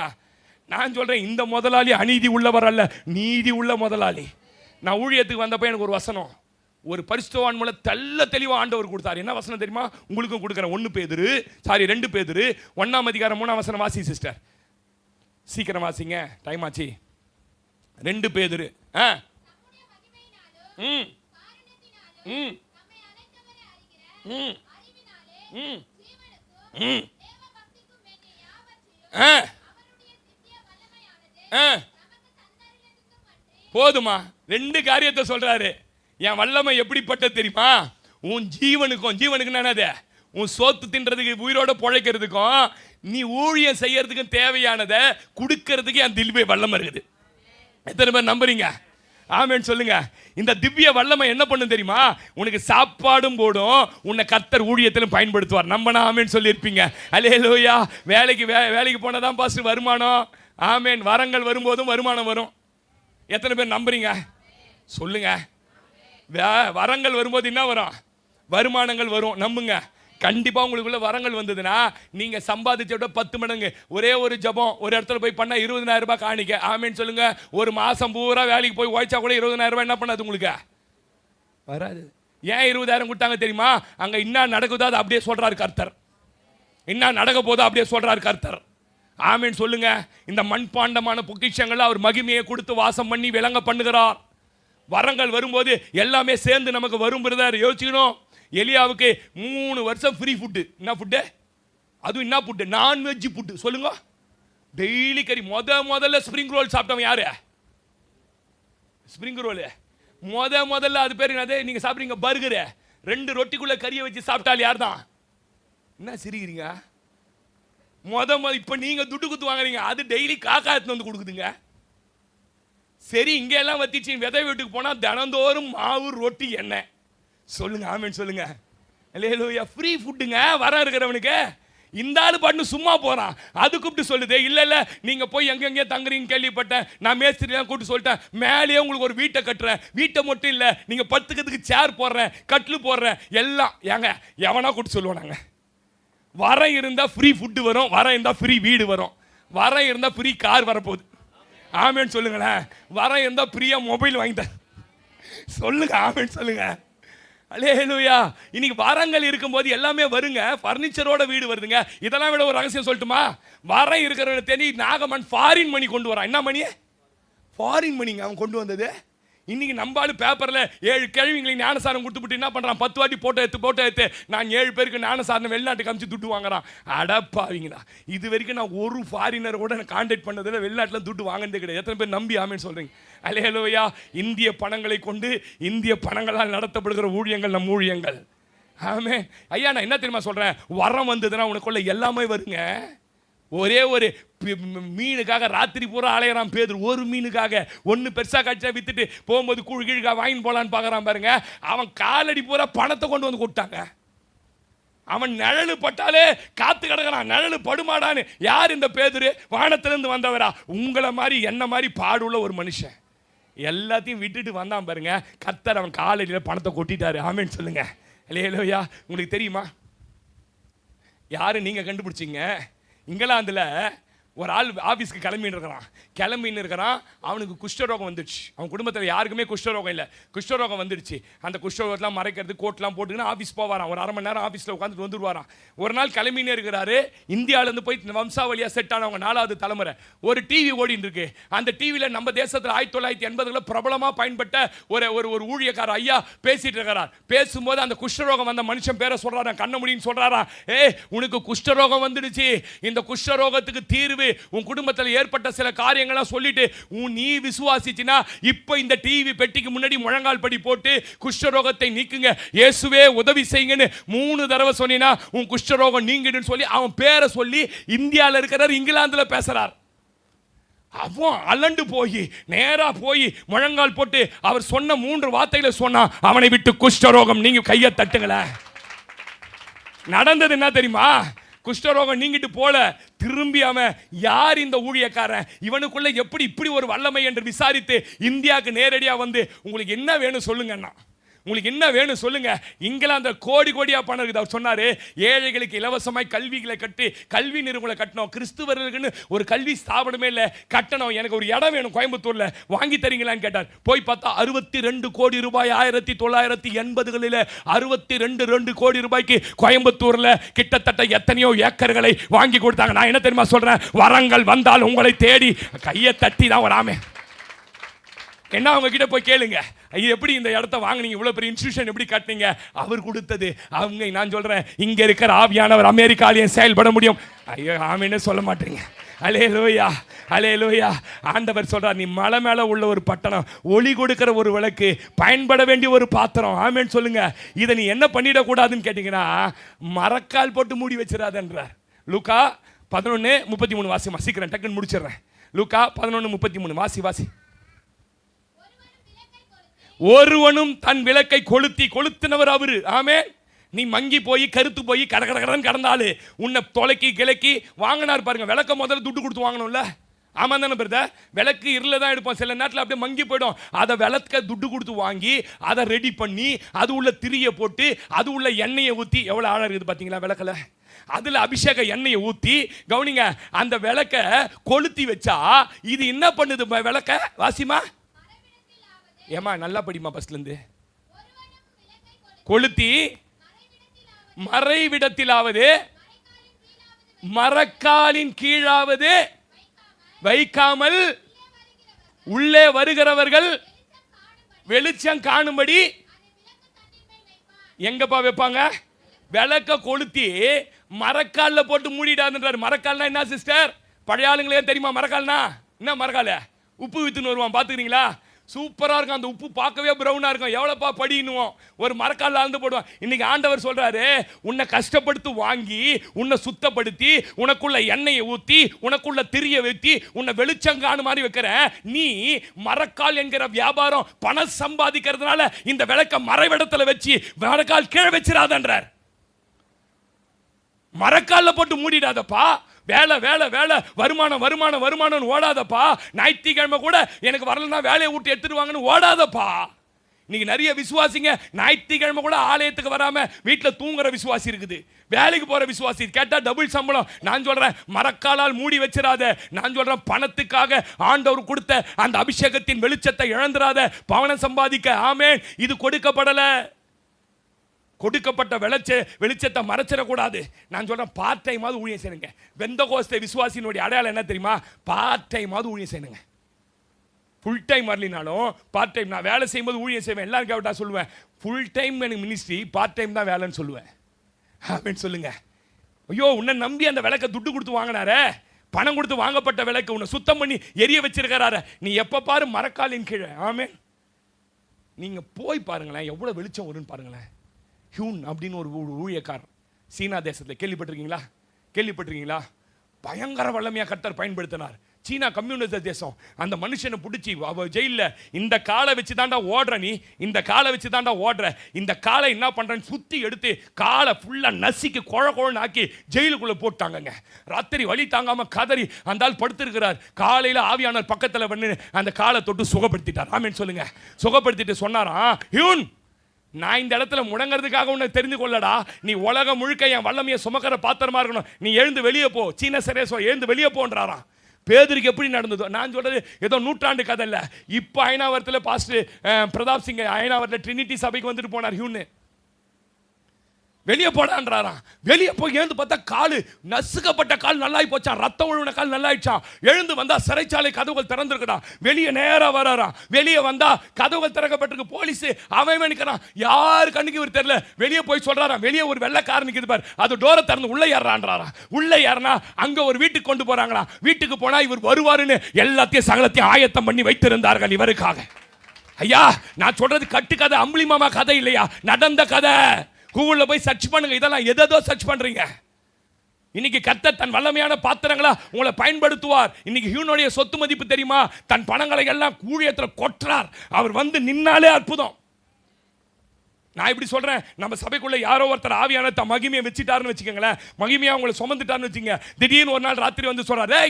நான் சொல்கிறேன், இந்த முதலாளி அநீதி உள்ளவர் அல்ல, நீதி உள்ள முதலாளி. நான் ஊழியத்துக்கு வந்தப்போ எனக்கு ஒரு வசனம், ஒரு பரிசுத்தவான் மூலம் தெளிவாக ஆண்டவர் கொடுத்தார். என்ன வசனம் தெரியுமா? உங்களுக்கும் கொடுக்குறேன். 2 பேதுரு 1ஆம் அதிகாரம் 3ஆம் வசனம் வாசி சிஸ்டர், சீக்கிரம் வாசிங்க, டைம் ஆச்சு. 2 பேதுரு போதுமா? 2 காரியத்தை சொல்றாரு. என் வல்லமை எப்படிப்பட்டது தெரியுமா? உன் ஜீவனுக்கு என்னது? உன் சோத்து தின்றதுக்கு, உயிரோட பொழைக்கிறதுக்கும், நீ ஊழியம் செய்யறதுக்கும் தேவையானதை கொடுக்கறதுக்கு என் திவ்ய வல்லமை இருக்குது. எத்தனை பேர் நம்புறீங்க? ஆமென் சொல்லுங்க. இந்த திவ்ய வல்லமை என்ன பண்ணும் தெரியுமா? உனக்கு சாப்பாடும் போடும், உன்னை கர்த்தர் ஊழியத்திலும் பயன்படுத்துவார். நம்பனா ஆமென் சொல்லியிருப்பீங்க. அல்லேலூயா. வேலைக்கு போனதான் பாஸ்டர் வருமானம். ஆமென். வரங்கள் வரும்போதும் வருமானம் வரும். எத்தனை பேர் நம்புறீங்க? சொல்லுங்க. வரங்கள் வரும்போது என்ன வரும்? வருமானங்கள் வரும். நம்புங்க. கண்டிப்பாக உங்களுக்குள்ள வரங்கள் வந்ததுன்னா நீங்கள் சம்பாதிச்ச விட 10 மடங்கு. ஒரே ஒரு ஜபம் ஒரு இடத்துல போய் பண்ணால் 20,000 ரூபாய் காணிக்க. ஆமேன்னு சொல்லுங்க. ஒரு மாதம் பூரா வேலைக்கு போய் உழைச்சா கூட 20,000 ரூபாய் என்ன பண்ணாது? உங்களுக்கு வராது. ஏன் 20,000 கொடுத்தாங்க தெரியுமா? அங்க என்ன நடக்குதோ அதை அப்படியே சொல்றாரு கர்த்தர். என்ன நடக்க போதோ அப்படியே சொல்றாரு கர்த்தர். ஆமென் சொல்லுங்க. இந்த மண்பாண்டமான பொக்கிஷங்களை அவர் மகிமையை கொடுத்து வாசம் பண்ணி விளங்க பண்ணுகிறார். வரங்கள் வரும்போது எல்லாமே சேர்ந்து நமக்கு வரும். பிரதர் யோசிக்கணும். எலியாவுக்கு 3 வருஷம் ஃப்ரீ ஃபுட்டு. என்ன ஃபுட்டு? அதுவும் என்ன ஃபுட்டு? Non veg food. சொல்லுங்க. டெய்லி கறி. முதல்ல ஸ்ப்ரிங் ரோல் சாப்பிட்டவன் யாரு? ஸ்ப்ரிங் ரோல் முதல்ல அது பேர் என்னது? நீங்க சாப்பிடுறீங்க பர்கரு. 2 ரொட்டிக்குள்ள கறியை வச்சு சாப்பிட்டால் யார் தான்? என்ன சிரிக்கிறீங்க? இப்ப நீங்க துட்டு குத்து வாங்குறீங்க. அது டெய்லி காக்கா எடுத்து வந்து கொடுக்குதுங்க. சரி, இங்க எல்லாம் வத்திச்சு. விதை வீட்டுக்கு போனா தினந்தோறும் மாவு ரொட்டி எண்ணெய். சொல்லுங்க ஆமென் சொல்லுங்க. அல்லேலூயா. ஃப்ரீ ஃபுட்டுங்க வர இருக்கிறவனுக்கு. இந்த ஆளு பண்ணு சும்மா போறான். அது கூப்பிட்டு சொல்லுது, இல்ல நீங்க போய் எங்கெங்கே தங்குறீங்க கேள்விப்பட்டேன். நான் மேஸ்திரியெல்லாம் கூப்பிட்டு சொல்லிட்டேன். மேலேயே உங்களுக்கு ஒரு வீட்டை கட்டுறேன். வீட்டை மட்டும் இல்ல, நீங்க படுத்துக்கிறதுக்கு சேர் போடுறேன், கட்லு போடுறேன், எல்லாம். ஏங்க எவனா கூப்பிட்டு சொல்லுவானாங்க? வர இருந்தா ஃப்ரீ ஃபுட்டு வரும், வர இருந்தா ஃப்ரீ வீடு வரும், வர இருந்தா ஃப்ரீ கார் வரப்போகுது. ஆமென் சொல்லுங்களேன். வர இருந்தா ஃப்ரீயா மொபைல் வாங்கிட்டேன். சொல்லுங்க ஆமென் சொல்லுங்க. அல்லேலூயா. இன்னைக்கு வரங்கள் இருக்கும்போது எல்லாமே வருங்க. ஃபர்னிச்சரோட வீடு வருதுங்க. இதெல்லாம் விட ஒரு ரகசியம் சொல்லட்டுமா? வரம் இருக்கிறவனை தேடி நாகமன் ஃபாரின் மணி கொண்டு வரான். என்ன மணி? ஃபாரின் மணிங்க அவன் கொண்டு வந்தது. இன்னைக்கு நம்பாலும் பேப்பர்ல 7 கேள்விங்களை ஞானசாரம் கொடுத்துட்டு என்ன பண்றான்? 10 வாட்டி போட்டோ எடுத்து நான் 7 பேருக்கு ஞானசாரம் வெளிநாட்டுக்கு அமிச்சு துட்டு வாங்குறான். அடப்பாவீங்களா, இது வரைக்கும் நான் ஒரு ஃபாரினர் கூட கான்டாக்ட் பண்ணதில்லை, வெளிநாட்டில் துட்டு வாங்கினதே கிடையாது. எத்தனை பேர் நம்பி ஆமேன்னு சொல்றீங்க? அல்லேலூயா. இந்திய பணங்களை கொண்டு இந்திய பணங்களால் நடத்தப்படுகிற ஊழியங்கள் நம் ஊழியங்கள். ஆமே ஐயா. நான் என்ன தெரியுமா சொல்றேன்? வரம் வந்ததுன்னா உனக்குள்ள எல்லாமே வருங்க. ஒரே ஒரு மீனுக்காக ராத்திரி பூரா அலையிறான் பேதுரு. ஒரு மீனுக்காக. ஒன்று பெருசாக கட்சியா வித்துட்டு போகும்போது கூழ் கீழ்கா வாங்கின்னு போலான்னு பார்க்குறான் பாருங்க. அவன் காலடி பூரா பணத்தை கொண்டு வந்து கொடுத்தாங்க. அவன் நிழலு பட்டாலே காத்து கிடக்கிறான். நிழலு படுமாடான்னு. யார் இந்த பேதுரு? வானத்திலிருந்து வந்தவரா? உங்களை மாதிரி என்ன மாதிரி பாடுள்ள ஒரு மனுஷன். எல்லாத்தையும் விட்டுட்டு வந்தான் பாருங்க. கர்த்தர் அவன் காலடியில் பணத்தை கொட்டிட்டாரு. ஆமேன்னு சொல்லுங்க. அல்லேலூயா. உங்களுக்கு தெரியுமா யாரு நீங்க கண்டுபிடிச்சிங்க? இங்கிலாந்தில் ஒரு ஆள் ஆஃபீஸ்க்கு கிளம்பின்னு இருக்கிறான். அவனுக்கு குஷ்டரோகம் வந்துடுச்சு. அவன் குடும்பத்தில் யாருக்குமே குஷ்டரோகம் இல்லை. குஷ்டரோகம் வந்துடுச்சு. அந்த குஷ்டரோகத்தெலாம் மறைக்கிறது கோட்லாம் போட்டுக்கின்னு ஆஃபீஸ் போவாரான். ஒரு அரை மணி நேரம் ஆஃபீஸில் உட்காந்துட்டு வந்துடுவாரான். ஒரு நாள் கிளம்பினே இருக்கிறாரு. இந்தியாவிலேருந்து போய் வம்சாவளியாக செட் ஆனவங்க 4வது தலைமுறை. ஒரு டிவி ஓடின்னு இருக்கு. அந்த டிவியில் நம்ம தேசத்தில் 1980களில் பிரபலமாக பயன்பட்ட ஒரு ஊழியக்கார ஐயா பேசிட்டு இருக்கிறார். பேசும்போது அந்த குஷ்டரோகம் வந்த மனுஷன் பேரை சொல்றாராம். கண்ண முடின்னு சொல்றாராம். உனக்கு குஷ்டரோகம் வந்துடுச்சு. இந்த குஷ்டரோகத்துக்கு தீர்வு உன் குடும்பத்தில் ஏற்பட்ட சில காரியங்களை சொல்லிட்டு நீ விசுவாசிச்சினா இப்ப இந்த டிவி பெட்டிக்கு முன்னாடி முழங்கால் படி போட்டு குஷ்டரோகத்தை நீக்குங்க, இயேசுவே உதவி செய்யுங்கன்னு 3 தடவை சொன்னா உன் குஷ்டரோகம் நீங்கிடுன்னு சொல்லி அவன் பேரை சொல்லி இந்தியாவில் இருக்கிறார், இங்கிலாந்துல பேசுறார். அவன் அலண்டு போய் நேரா போய் முழங்கால் போட்டு அவர் சொன்ன 3 வார்த்தைகளை சொன்னா அவனை விட்டு குஷ்டரோகம் நீங்க கையை தட்டுங்களேன். நடந்தது என்ன தெரியுமா? குஷ்டரோகம் நீங்கிட்டு போல திரும்பி அவன் யார் இந்த ஊழியக்காரன், இவனுக்குள்ள எப்படி இப்படி ஒரு வல்லமை என்று விசாரித்து இந்தியாவுக்கு நேரடியாக வந்து உங்களுக்கு என்ன வேணும் சொல்லுங்கன்னா, உங்களுக்கு என்ன வேணும் சொல்லுங்க. இங்கிலாந்து கோடியா பணம் இருக்குது. அவர் சொன்னாரு, ஏழைகளுக்கு இலவசமாய் கல்விகளை கட்டி கல்வி நிறுவனங்களை கட்டணும். கிறிஸ்துவர்களுக்குன்னு ஒரு கல்வி ஸ்தாபனமே இல்லை, கட்டணும். எனக்கு ஒரு இடம் வேணும் கோயம்புத்தூர்ல, வாங்கி தரீங்களான்னு கேட்டார். போய் பார்த்தா 62 கோடி ரூபாய் 1980களில் 62 கோடி ரூபாய்க்கு கோயம்புத்தூர்ல கிட்டத்தட்ட எத்தனையோ ஏக்கர்களை வாங்கி கொடுத்தாங்க. நான் என்ன தெரியுமா சொல்றேன்? வரங்கள் வந்தால் உங்களை தேடி கையை தட்டி தான் வராமே. என்ன அவங்க கிட்ட போய் கேளுங்க, எப்படி இந்த இடத்த வாங்கினீங்க, இவ்வளவு பெரிய இன்ஸ்டிடியூஷன் எப்படி கட்டினீங்க? அவர் கொடுத்தது. அவங்க நான் சொல்றேன், இங்க இருக்கிற ஆவியானவர் அமெரிக்காலையும் செயல்பட முடியும். ஐயோ ஆமேன்னு சொல்ல மாட்டீங்க. அல்லேலூயா அல்லேலூயா. ஆண்டவர் சொல்றார், நீ மலை மேல உள்ள ஒரு பட்டணம், ஒளி கொடுக்கிற ஒரு விளக்கு, பயன்பட வேண்டிய ஒரு பாத்திரம். ஆமேன்னு சொல்லுங்க. இதை நீ என்ன பண்ணிடக்கூடாதுன்னு கேட்டீங்கன்னா, மரக்கால் போட்டு மூடி வச்சிடாதன்றார். லூக்கா 11:33 வாசி. சீக்கிரம் டக்குன்னு முடிச்சிடுறேன். லூக்கா 11:33 வாசி. ஒருவனும் தன் விளக்கை கொளுத்தினவர் அவரு. ஆமென். நீ மங்கி போய் கருத்து போய் கடகடன்னு கடந்தாலு உன்னை தொலைக்கி கிழக்கி வாங்கினார் பாருங்க. விளக்க முதல்ல துட்டு கொடுத்து வாங்கணும்ல. ஆமா தானே பிரதர்? விளக்கு இருள தான் எடுப்போம், சில நேரத்தில் அப்படியே மங்கி போயிடும். அதை விளக்க துட்டு கொடுத்து வாங்கி அதை ரெடி பண்ணி அது உள்ள திரியை போட்டு அது உள்ள எண்ணெயை ஊற்றி, எவ்வளோ ஆழம் இருக்குது பார்த்தீங்களா விளக்கில்? அதில் அபிஷேக எண்ணெயை ஊற்றி கவனிங்க, அந்த விளக்க கொளுத்தி வச்சா இது என்ன பண்ணுது? விளக்க வாசிமா ஏமா நல்லா படிமா ஃபர்ஸ்ட்லேருந்து. கொளுத்தி மறைவிடத்திலாவது மரக்காலின் கீழாவது வைக்காமல் உள்ளே வருகிறவர்கள் வெளிச்சம் காணும்படி எங்கப்பா வைப்பாங்க? விளக்க கொளுத்தி மரக்கால்ல போட்டு மூடிடாதுன்றார். மரக்கால்னா என்ன சிஸ்டர்? பழைய ஆளுங்களே தெரியுமா மரக்கால்னா என்ன? மரக்கால உப்பு வித்துன்னு வருவான், பார்த்துக்கிறீங்களா? சூப்பராக இருக்கும் அந்த உப்பு, பார்க்கவே ப்ரௌனாக இருக்கும். எவ்வளோப்பா படின்னுவோம், ஒரு மரக்காலில் ஆழ்ந்து போடுவோம். இன்னைக்கு ஆண்டவர் சொல்றாரு, உன்னை கஷ்டப்படுத்தி வாங்கி உன்னை சுத்தப்படுத்தி உனக்குள்ள எண்ணெயை ஊற்றி உனக்குள்ள திரிய வைத்தி உன்னை வெளிச்சம் காணு மாதிரி வைக்கிறேன். நீ மரக்கால் என்கிற வியாபாரம் பணம் சம்பாதிக்கிறதுனால இந்த விளக்க மறைவிடத்தில் வச்சு மரக்கால் கீழே வச்சிடாதன்றார். மரக்காலில் போட்டு மூடிடாதப்பா. வேலை வேலை வேலை, வருமானம் வருமானம் வருமானம் ஓடாதப்பா. ஞாயிற்றுக்கிழமை கூட எனக்கு வரலன்னா வேலையை விட்டு எடுத்துருவாங்கன்னு ஓடாதப்பா. இன்னைக்கு நிறைய விசுவாசிங்க ஞாயிற்றுக்கிழமை கூட ஆலயத்துக்கு வராம வீட்டில் தூங்குற விசுவாசி இருக்குது, வேலைக்கு போற விசுவாசி. கேட்டா டபுள் சம்பளம். நான் சொல்றேன் மரக்காலால் மூடி வச்சிடாத. நான் சொல்றேன் பணத்துக்காக ஆண்டவர் கொடுத்த அந்த அபிஷேகத்தின் வெளிச்சத்தை இழந்துராத. பணம் சம்பாதிக்க ஆமென், இது கொடுக்கப்படல. கொடுக்கப்பட்ட வெளிச்சத்தை மறைச்சிடக்கூடாது. நான் சொல்றேன் பார்ட் டைமாவது ஊழியம் செய்யுங்க. பெந்தகோஸ்தே விசுவாசியினுடைய அடையாளம் என்ன தெரியுமா? பார்ட் டைமாவது ஊழியம் செய்யுங்க. ஃபுல் டைம் வரலினாலும் பார்ட் டைம். நான் வேலை செய்யும்போது ஊழியம் செய்வேன். எல்லாரும் கேட்டா சொல்லுவேன், ஃபுல் டைம் எனக்கு மினிஸ்ட்ரி, பார்ட் டைம் தான் வேலைன்னு சொல்லுவேன். அப்படின்னு சொல்லுங்க. ஐயோ, உன்னை நம்பி அந்த விளக்க துட்டு கொடுத்து வாங்கினாரே, பணம் கொடுத்து வாங்கப்பட்ட விளக்கு உன்னை சுத்தம் பண்ணி எரிய வச்சிருக்கிறாரு. நீ எப்போ பாரு மரக்காலின் கீழே. ஆமென். நீங்க போய் பாருங்களேன், எவ்வளவு வெளிச்சம் வரும்னு பாருங்களேன். ஹியூன் அப்படின்னு ஒரு ஊழியக்காரர் சீனா தேசத்தில், கேள்விப்பட்டிருக்கீங்களா? பயங்கர வல்லமையாக கர்த்தர் பயன்படுத்தினார். சீனா கம்யூனிஸ்ட் தேசம். அந்த மனுஷனை பிடிச்சி ஜெயிலில், இந்த காலை வச்சு தாண்டா ஓடுற, நீ இந்த காலை வச்சு தாண்டா ஓடுற, இந்த காலை என்ன பண்ணுறேன்னு சுற்றி எடுத்து காலை ஃபுல்லாக நசிக்கு குழன்னு ஆக்கி ஜெயிலுக்குள்ளே போட்டாங்கங்க. ராத்திரி வலி தாங்காமல் கதறி அந்த ஆள் படுத்திருக்கிறார். காலையில் ஆவியானவர் பக்கத்தில் பண்ணி அந்த காலை தொட்டு சுகப்படுத்திட்டார். ஆமென் சொல்லுங்க. சுகப்படுத்திட்டு சொன்னாராம், ஹியூன், நான் இந்த இடத்துல முடங்கிறதுக்காக உன்னை தெரிந்து கொள்ளடா. நீ உலகம் முழுக்க என் வல்லமையை சுமக்கிற பாத்திரமா இருக்கணும். நீ எழுந்து வெளியே போ. சீன சரேசோ எழுந்து வெளியே போன்றாராம். பேதுருக்கு எப்படி நடந்ததோ, நான் சொல்றது ஏதோ நூற்றாண்டு கதை இல்லை. இப்போ அயனாவரத்தில் பாஸ்டர் பிரதாப் சிங் அயனாவரத்தில் ட்ரினிட்டி சபைக்கு வந்துட்டு போனார். ஹியூன்னு வெளியே போடான்றாராம். வெளியே போய் எழுந்து பார்த்தா காலு நசுக்கப்பட்ட கால் நல்லாயி போச்சான், ரத்தம் ஒழுவின கால் நல்லாயிடுச்சான். எழுந்து வந்தா சிறைச்சாலை கதவுகள் திறந்துருக்கடான். வெளியே நேராக வராராம். வெளியே வந்தா கதவுகள் திறக்கப்பட்டிருக்கு. போலீஸ் அவன் நிற்கிறான். யாரு கண்ணுக்கு இவர் தெரியல. வெளியே போய் சொல்றாராம், வெளியே ஒரு வெள்ளைக்காரன் நிற்குது பாரு, அது டோரை திறந்து உள்ள ஏறான்றாராம். உள்ள ஏறினா அங்க ஒரு வீட்டுக்கு கொண்டு போறாங்களாம். வீட்டுக்கு போனா இவர் வருவாருன்னு எல்லாத்தையும் சகலத்தையும் ஆயத்தம் பண்ணி வைத்திருந்தார்கள் இவருக்காக. ஐயா, நான் சொல்றது கட்டுக்கதை, அம்புலி மாமா கதை இல்லையா, நடந்த கதை. கூகுளில் போய் சர்ச் பண்ணுங்க. இதெல்லாம் எதோ சர்ச் பண்றீங்க. இன்னைக்கு கர்த்தர் தன் வல்லமையான பாத்திரங்களா உங்களை பயன்படுத்துவார். இன்னைக்கு ஹியூனுடைய சொத்து மதிப்பு தெரியுமா? தன் பணங்களை எல்லாம் ஊழியத்தில் கொட்டுறார். அவர் வந்து நின்னாலே அற்புதம். நான் இப்படி சொல்றேன், நம்ம சபைக்குள்ள யாரோ ஒருத்தர் ஆவியான தன் மகிமையை வச்சுட்டாருன்னு வச்சுக்கோங்களேன், மகிமையா உங்களை சுமந்துட்டாருன்னு வச்சுங்க. திடீர்னு ஒரு நாள் ராத்திரி வந்து சொல்றாரு,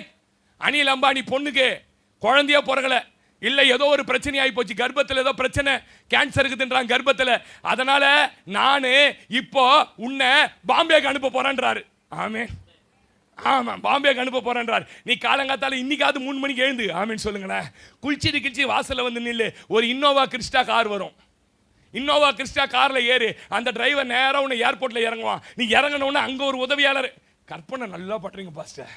அனில் அம்பானி பொண்ணுக்கு குழந்தையா பிறகல, இல்லை ஏதோ ஒரு பிரச்சனை ஆகி போச்சு, கர்ப்பத்தில் ஏதோ பிரச்சனை, கேன்சர் இருக்குதுன்றாங்க கர்ப்பத்தில், அதனால நான் இப்போ உன்னை பாம்பேக்கு அனுப்ப போறேன்றாரு. ஆமே, ஆமாம், பாம்பேக்கு அனுப்ப போறேன்றார். நீ காலங்காத்தால இன்னைக்காவது 3 மணிக்கு எழுந்து ஆமேன்னு சொல்லுங்களேன். குளிச்சிட்டு கிழிச்சி வாசலில் வந்து நில்லு. ஒரு இன்னோவா கிறிஸ்டா கார் வரும். இன்னோவா கிறிஸ்டா காரில் ஏறு. அந்த டிரைவர் நேராக உன்னை ஏர்போர்ட்டில் இறங்குவான். நீ இறங்கினோன்னு அங்கே ஒரு உதவியாளர். கற்பனை நல்லா பண்றீங்க பாஸ்டர்.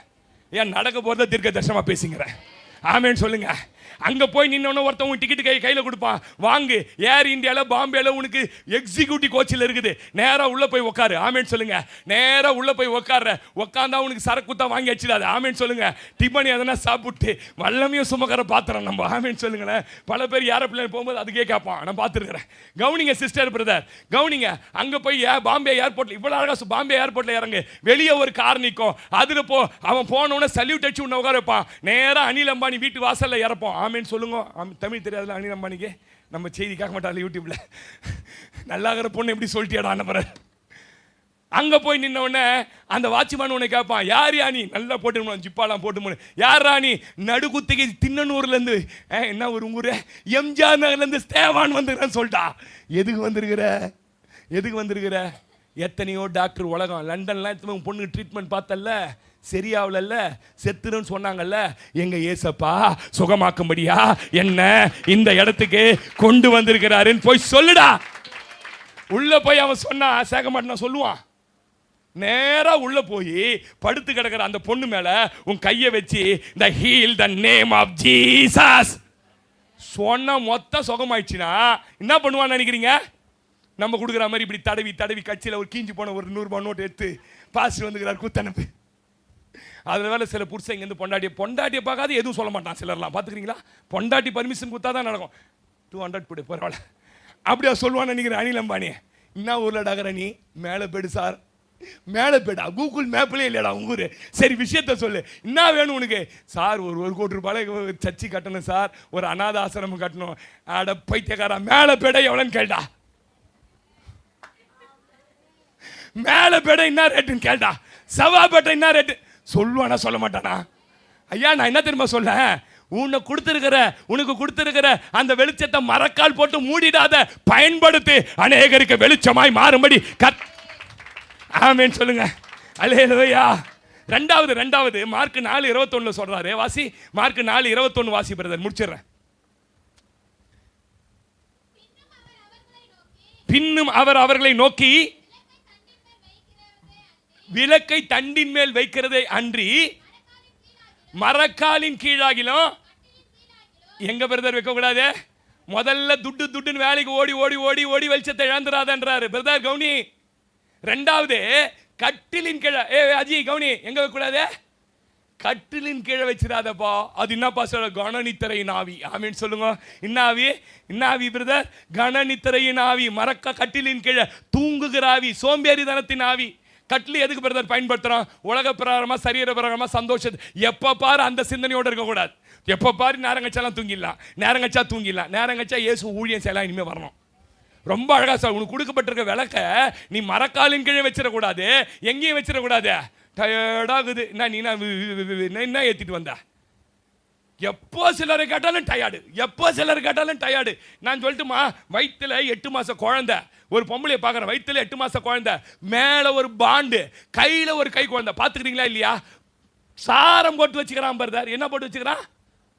ஏன் நடக்க போகிறத தீர்க்க தரிசனமாக பேசுங்கிறேன். ஆமேன்னு சொல்லுங்க. அங்கே போய் நின்னோன்னு ஒருத்தவங்க டிக்கெட்டு கையில் கொடுப்பான், வாங்கு. ஏர் இந்தியாவில் பாம்பேல உனக்கு எக்ஸிக்யூட்டிவ் கோச்சில் இருக்குது, நேராக உள்ளே போய் உட்காரு. ஆமேன்னு சொல்லுங்க. நேராக உள்ளே போய் உட்கார, உட்காந்தா உனக்கு சரக்குத்தா வாங்கி வச்சிடாது. ஆமேன்னு சொல்லுங்க. டிபன் எதனா சாப்பிட்டு வல்லமையும் சுமக்கிற பாத்திரம் நம்ம. ஆமேன்னு சொல்லுங்களேன். பல பேர் ஏரோப்ளேன் போகும்போது அதுக்கே கேட்பான், நான் பார்த்துருக்கிறேன். கவனிங்க சிஸ்டர் பிரதர், கவனிங்க. அங்கே போய் பாம்பே ஏர்போர்ட்டில் இவ்வளோ அழகாக பாம்பே ஏர்போர்ட்டில் இறங்கு. வெளியே ஒரு கார் நிற்கும், அதில் போ. அவன் போனவுடனே சல்யூட் அடிச்சு உன்னை உட்கார வைப்பான். நேராக அனில் அம்பானி வீட்டு வாசலில் இறப்போம். ஆமேன்னு சொல்லுங்க. தமிழ் தெரியாதுல அனில் அம்பானிக்கு, நம்ம செய்தி கேட்க மாட்டாங்க யூடியூப்ல. நல்லாகிற பொண்ணு எப்படி சொல்லிட்டியாடா நம்புற. அங்க போய் நின்ன உடனே அந்த வாட்ச்மேன் உன்னை கேட்பான், யார் ராணி? நல்லா போட்டு ஜிப்பாலாம் போட்டு, யார் ராணி? நடுக்குத்திக்கு திண்ணனூர்ல இருந்து, என்ன ஒரு ஊரு, எம்ஜிஆர் நகர்ல இருந்து ஸ்தேவான் வந்துருக்கேன்னு சொல்லிட்டா. எதுக்கு வந்திருக்கிற? எத்தனையோ டாக்டர் உலகம், லண்டன்லாம் பொண்ணுக்கு ட்ரீட்மெண்ட் பார்த்தல்ல, சரியாவல, செத்துருன்னு சொன்னாங்கல்ல, எங்க ஏசப்பா சுகமாக்கும்படியா என்ன இந்த இடத்துக்கு கொண்டு வந்திருக்கிறாருன்னு போய் சொல்லுடா. உள்ள போய் அவன் சொன்னா சேர்க்க மாட்டான் சொல்லுவான். நேரா உள்ள போய் படுத்து கிடக்கிற அந்த பொண்ணு மேல உன் கையை வச்சு the heal the name of Jesus சொன்ன மொத்தம் சுகமாயிடுச்சுன்னா என்ன பண்ணுவான்னு நினைக்கிறீங்க? நம்ம கொடுக்குற மாதிரி இப்படி தடவி தடவி கட்சியில் ஒரு கீஞ்சி போன ஒரு 100 ரூபாய் நோட்டு எடுத்து பாஸ்டர் வந்துக்கிறார் குத்தனப்பு. அதில் வேலை சில புருஷன் இங்கேருந்து பொண்டாட்டியை பார்க்காது எதுவும் சொல்ல மாட்டான். சிலர்லாம் பார்த்துக்கிறீங்களா? பொண்டாட்டி பர்மிஷன் கொடுத்தா தான் நடக்கும். 200 போடு பரவாயில்ல அப்படியா சொல்லுவான்னு நினைக்கிறேன். அனில் அம்பானி என்ன ஊரில் டாகிற நீ? மேலே போய்டு சார். மேலே போய்டா, கூகுள் மேப்லேயே இல்லைடா உங்க ஊர். சரி விஷயத்த சொல்லு, என்ன வேணும் உனக்கு? சார் ஒரு கோடி ரூபாய் சர்ச்சை கட்டணும் சார், ஒரு அநாத ஆசிரமம் கட்டணும். அட பைத்தியக்காரா, மேலே போய்டா எவ்வளோன்னு கேட்டா. மேலே போய்டா என்ன ரேட்டுன்னு கேட்டா. செவ்வாப்பேட்டை என்ன ரேட்டு சொல்லுவானா? சொல்ல மாட்டானா? ஐயா நான் என்ன தெரியுமா சொல்ல, உனக்கு கொடுத்திருக்கிற அந்த வெளிச்சத்தை மரக்கால் போட்டு மூடிடாத, பயன்படுத்தி அநேகருக்கு வெளிச்சமாய் மாறும்படி ஆமென் சொல்லுங்க. அல்லேலூயா. ரெண்டாவது மார்க் 4:21 சொல்றாரு. வாசி, மார்க் 4:21 வாசி பிரதர், முடிச்சிடுறேன். பின்னும் அவர் அவர்களை நோக்கி விளக்கை தண்டின் மேல் வைக்கிறதை அன்றி மரக்காலின் கீழாகிலும் எங்க பிரதர் வைக்க கூடாது. முதல்ல துட்டுன்னு வேலைக்கு ஓடி ஓடி ஓடி ஓடி வெளிச்சத்தை இழந்துடாதன்றாரு பிரதர். கவுனி. ரெண்டாவது கட்டிலின் கீழே, அஜி கவுனி, எங்க வைக்க கூடாது? கட்டிலின் கீழே வச்சிடாதப்பா. அது என்னப்பா சொல்ல? கணநித்திரையின் ஆவி. ஆமீன் சொல்லுங்க. இன்னாவி பிரதர், கணநித்திரையின் ஆவி. மரக்க கட்டிலின் கீழே தூங்குகிற ஆவி, சோம்பேறித்தனத்தின் ஆவி. கட்டில் எதுக்கு பிரதர் பயன்படுத்துறோம்? உலக பிரகாரமா சரீர பிரகாரமா சந்தோஷம். எப்ப பாரு அந்த சிந்தனையோடு இருக்கக்கூடாது. எப்ப பாரு நேரங்கச்சாலாம் தூங்கிடலாம், நேரங்கச்சா இயேசு ஊழியம் செய்யலாம். இனிமே வரணும். ரொம்ப அழகா சார், உனக்கு கொடுக்கப்பட்டிருக்க விளக்க நீ மரக்காலின் கீழே வச்சிடக்கூடாது, எங்கேயும் வச்சிடக்கூடாது. டயர்டாகுது நீ என்ன ஏற்றிட்டு வந்த? எப்போ சிலரை கேட்டாலும் டயர்டு. நான் சொல்லட்டுமா, வயிற்றுல 8 மாசம் குழந்தை, ஒரு பொம்பளையை பார்க்குறேன், வயிற்றுல 8 மாசம் குழந்தை, மேலே ஒரு பாண்டு, கையில் ஒரு கை குழந்தை. பார்த்துக்கிறீங்களா இல்லையா? சாரம் போட்டு வச்சுக்கிறான் பிரதர். என்ன போட்டு வச்சுக்கிறான்?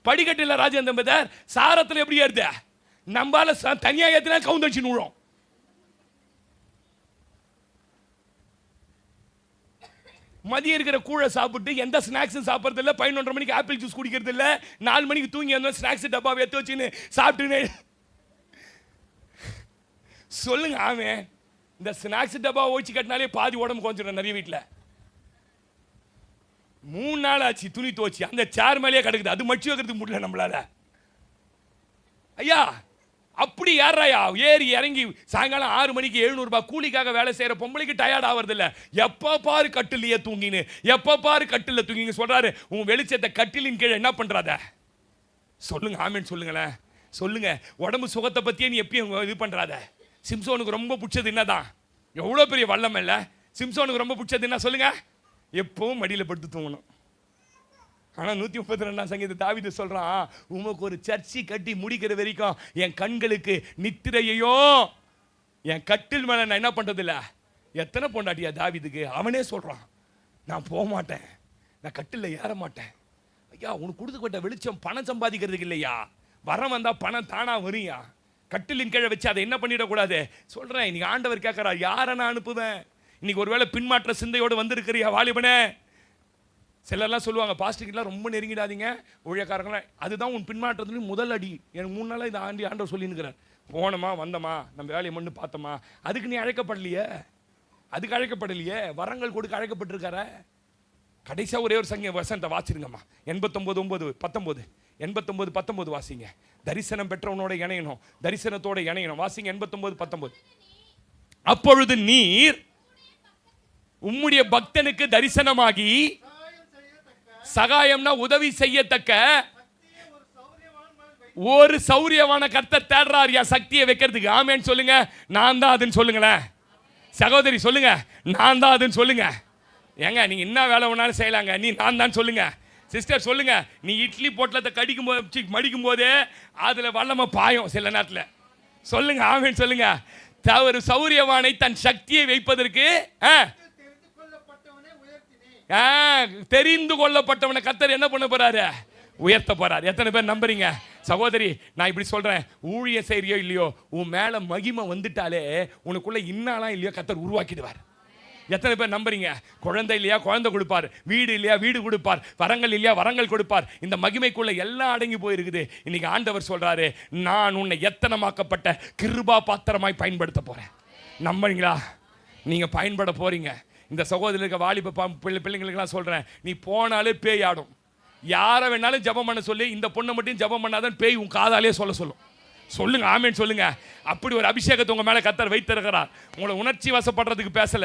படிக்கட்டில் ராஜேந்திரன் பிரதர். சாரத்தில் எப்படி ஏறுது? நம்மளால தனியாக ஏற்றினா கவுந்தடிச்சு நூழும். மதியம் இருக்கிற கூழை சாப்பிட்டு எந்த ஸ்நாக்ஸும் சாப்பிட்றது இல்லை. 11:30 மணிக்கு ஆப்பிள் ஜூஸ் குடிக்கிறது இல்லை. 4 மணிக்கு தூங்கி வந்தோம், ஸ்நாக்ஸ் டப்பாவை எடுத்து வச்சுன்னு சாப்பிட்டுன்னு சொல்லுங்க. ஆமாம், இந்த ஸ்நாக்ஸ் டப்பாவை ஓய்ச்சி கட்டினாலே பாதி உடம்பு கொஞ்சம். நிறைய வீட்டில் 3 நாள் ஆச்சு துணி துவச்சி, அந்த சேர் மேலேயே கிடக்குது. அது மடிச்சு வைக்கிறதுக்கு முடியல நம்மளால. ஐயா அப்படி யாராயா ஏறி இறங்கி சாயங்காலம் 6 மணிக்கு 700 ரூபாய் கூலிக்காக வேலை செய்யற பொம்பளைக்கு டயர்ட் ஆகிறது இல்லை. எப்போ பாரு கட்டிலேயே தூங்கின்னு, எப்போ பாரு கட்டில் தூங்கிங்க சொல்றாரு. உன் வெளிச்சத்தை கட்டிலின் கீழே என்ன பண்றாத? சொல்லுங்க. ஆமேன் சொல்லுங்களேன். சொல்லுங்க. உடம்பு சுகத்தை பத்தியே நீ எப்பயும் இது பண்றாத. சிம்சோனுக்கு ரொம்ப பிடிச்சது என்னதான்? எவ்வளோ பெரிய வல்லம் இல்லை. சிம்சோனுக்கு ரொம்ப பிடிச்சது என்ன சொல்லுங்க? எப்பவும் மடியில் படுத்து தூங்கணும். ஆனால் 132ஆம் சங்கீதம் தாவீது சொல்றான், உமக்கு ஒரு சர்ச்சை கட்டி முடிக்கிற வரைக்கும் என் கண்களுக்கு நித்திரையோ, என் கட்டில் மேலே நான் என்ன பண்ணுறதில்ல. எத்தனை பொண்டாட்டியா தாவீதுக்கு? அவனே சொல்கிறான், நான் போக மாட்டேன், நான் கட்டில் ஏற மாட்டேன். ஐயா உனக்கு கொடுத்துக்கிட்ட வெளிச்சம் பணம் சம்பாதிக்கிறதுக்கு இல்லையா? வரம் வந்தால் பணம் தானாக வரும்யா. கட்டிலின் கீழே வச்சு அதை என்ன பண்ணிடக்கூடாது. சொல்கிறேன், இன்னைக்கு ஆண்டவர் கேட்குறா, யாரை நான் அனுப்புவேன்? இன்னைக்கு ஒருவேளை பின்மாற்ற சிந்தையோடு வந்திருக்கிறியா வாலிபனே? சிலர்லாம் சொல்லுவாங்க, பாஸ்டர்கிட்டலாம் ரொம்ப நெருங்கிடாதீங்க ஊழியக்காரங்களாம். அதுதான் உன் பின்மாற்றத்துலேயும் முதல் அடி. எனக்கு 3 நாளாக இதை ஆண்டவர் சொல்லினுக்கிறார். போனோமா வந்தோமா நம்ம வேலையை மண்ணு பார்த்தோமா, அதுக்கு நீ அழைக்கப்படலையே, அதுக்கு அழைக்கப்படலையே. வரங்கள் கொடுக்க அழைக்கப்பட்டிருக்கார. கடைசியாக ஒரே ஒரு வசனத்தை வாசிருங்கம்மா. 89:19 வாசிங்க. தரிசனம் பெற்றவனோட இணையணும், தரிசனத்தோட இணையணும். வாசிங்க 89:19. அப்பொழுது நீர் உம்முடைய பக்தனுக்கு தரிசனமாகி, சகாயம்னா உதவி செய்யத்தக்க ஒரு சௌரியமான கர்த்தர் தேடுறார் யா சக்தியை வைக்கிறதுக்கு. ஆமேன்னு சொல்லுங்க. நான் தான் அதுன்னு சொல்லுங்களேன். சகோதரி சொல்லுங்க, நான் தான் அதுன்னு சொல்லுங்க. ஏங்க நீங்க என்ன வேலை வேணாலும் செய்யலாங்க, நீ நான் தான் சொல்லுங்க. சிஸ்டர் சொல்லுங்க, நீ இட்லி பொட்டலத்தை கடிக்கும் போது மடிக்கும் போதே அதுல வல்லம பாயும் சில நேரத்தில். சொல்லுங்க ஆமேன்னு சொல்லுங்க. ஒரு சௌரியவானை தன் சக்தியை வைப்பதற்கு தெரிந்து கொள்ளப்பட்டவனை கர்த்தர் என்ன பண்ண போறாரு? உயர்த்த போறார். எத்தனை பேர் நம்புறீங்க? சகோதரி, நான் இப்படி சொல்றேன், ஊழியம் செய்யறியோ இல்லையோ, உன் மேல மகிமை வந்துட்டாலே உனக்குள்ள இன்னாலாம் இல்லையோ கர்த்தர் உருவாக்கிடுவார். எத்தனை பேர் நம்புறீங்க? குழந்தை இல்லையா குழந்தை கொடுப்பார், வீடு இல்லையா வீடு கொடுப்பார், வரங்கள் இல்லையா வரங்கள் கொடுப்பார். இந்த மகிமைக்குள்ள எல்லாம் அடங்கி போயிருக்குது. இன்னைக்கு ஆண்டவர் சொல்றாரு, நான் உன்னை எத்தனமாக்கப்பட்ட கிருபா பாத்திரமாய் பயன்படுத்த போறேன். நம்புறீங்களா? நீங்க பயன்பட போறீங்க. இந்த சகோதரருக்கு வாலிப பிள்ளைங்களுக்கெல்லாம் சொல்றேன், நீ போனாலே பேய் ஆடும். யாரை வேணாலும் ஜெபம் பண்ண சொல்லி, இந்த பொண்ணை மட்டும் ஜெபம் பண்ணாதான் பேய் உன் காதாலே சொல்லும். சொல்லுங்க, ஆமென் சொல்லுங்க. அப்படி ஒரு அபிஷேகத்தை உங்க மேல கர்த்தர் வைத்திருக்கிறார். உங்களை உணர்ச்சி வசப்படுறதுக்கு பேசல,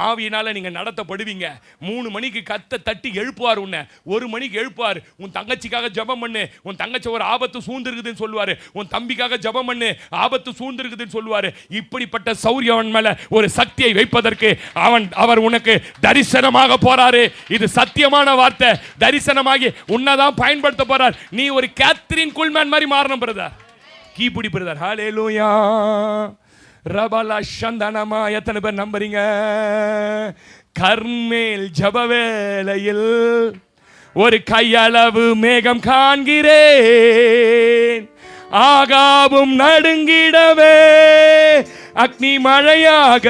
ஆவியினால நீங்க நடத்தப்படுவீங்க. 3 மணிக்கு கத்த தட்டி எழுப்புவார், உன்னை 1 மணிக்கு எழுப்புவார். உன் தங்கச்சிக்காக ஜெபம் பண்ணு, உன் தங்கச்சி ஒரு ஆபத்து சூழ்ந்திருக்குதுன்னு சொல்லுவாரு. உன் தம்பிக்காக ஜெபம் பண்ணு, ஆபத்து சூழ்ந்திருக்குதுன்னு சொல்லுவாரு. இப்படிப்பட்ட சௌரியவன் மேல ஒரு சக்தியை வைப்பதற்கு அவர் உனக்கு தரிசனமாக போறாரு. இது சத்தியமான வார்த்தை. தரிசனமாகி உன்னதான் பயன்படுத்த போறார். நீ ஒரு கேத்ரின் குல்மேன் மாதிரி மாறணும் பிரதர். கீபுடி பிரதர். ஹல்லேலூயா. ரபலா சந்தனமா. எத்தனை பேர் நம்புறீங்க? கர்மேல் ஜப வேளையில் ஒரு கையளவு மேகம் காண்கிறேன், ஆகாவும் நடுங்கிடவே அக்னி மழையாக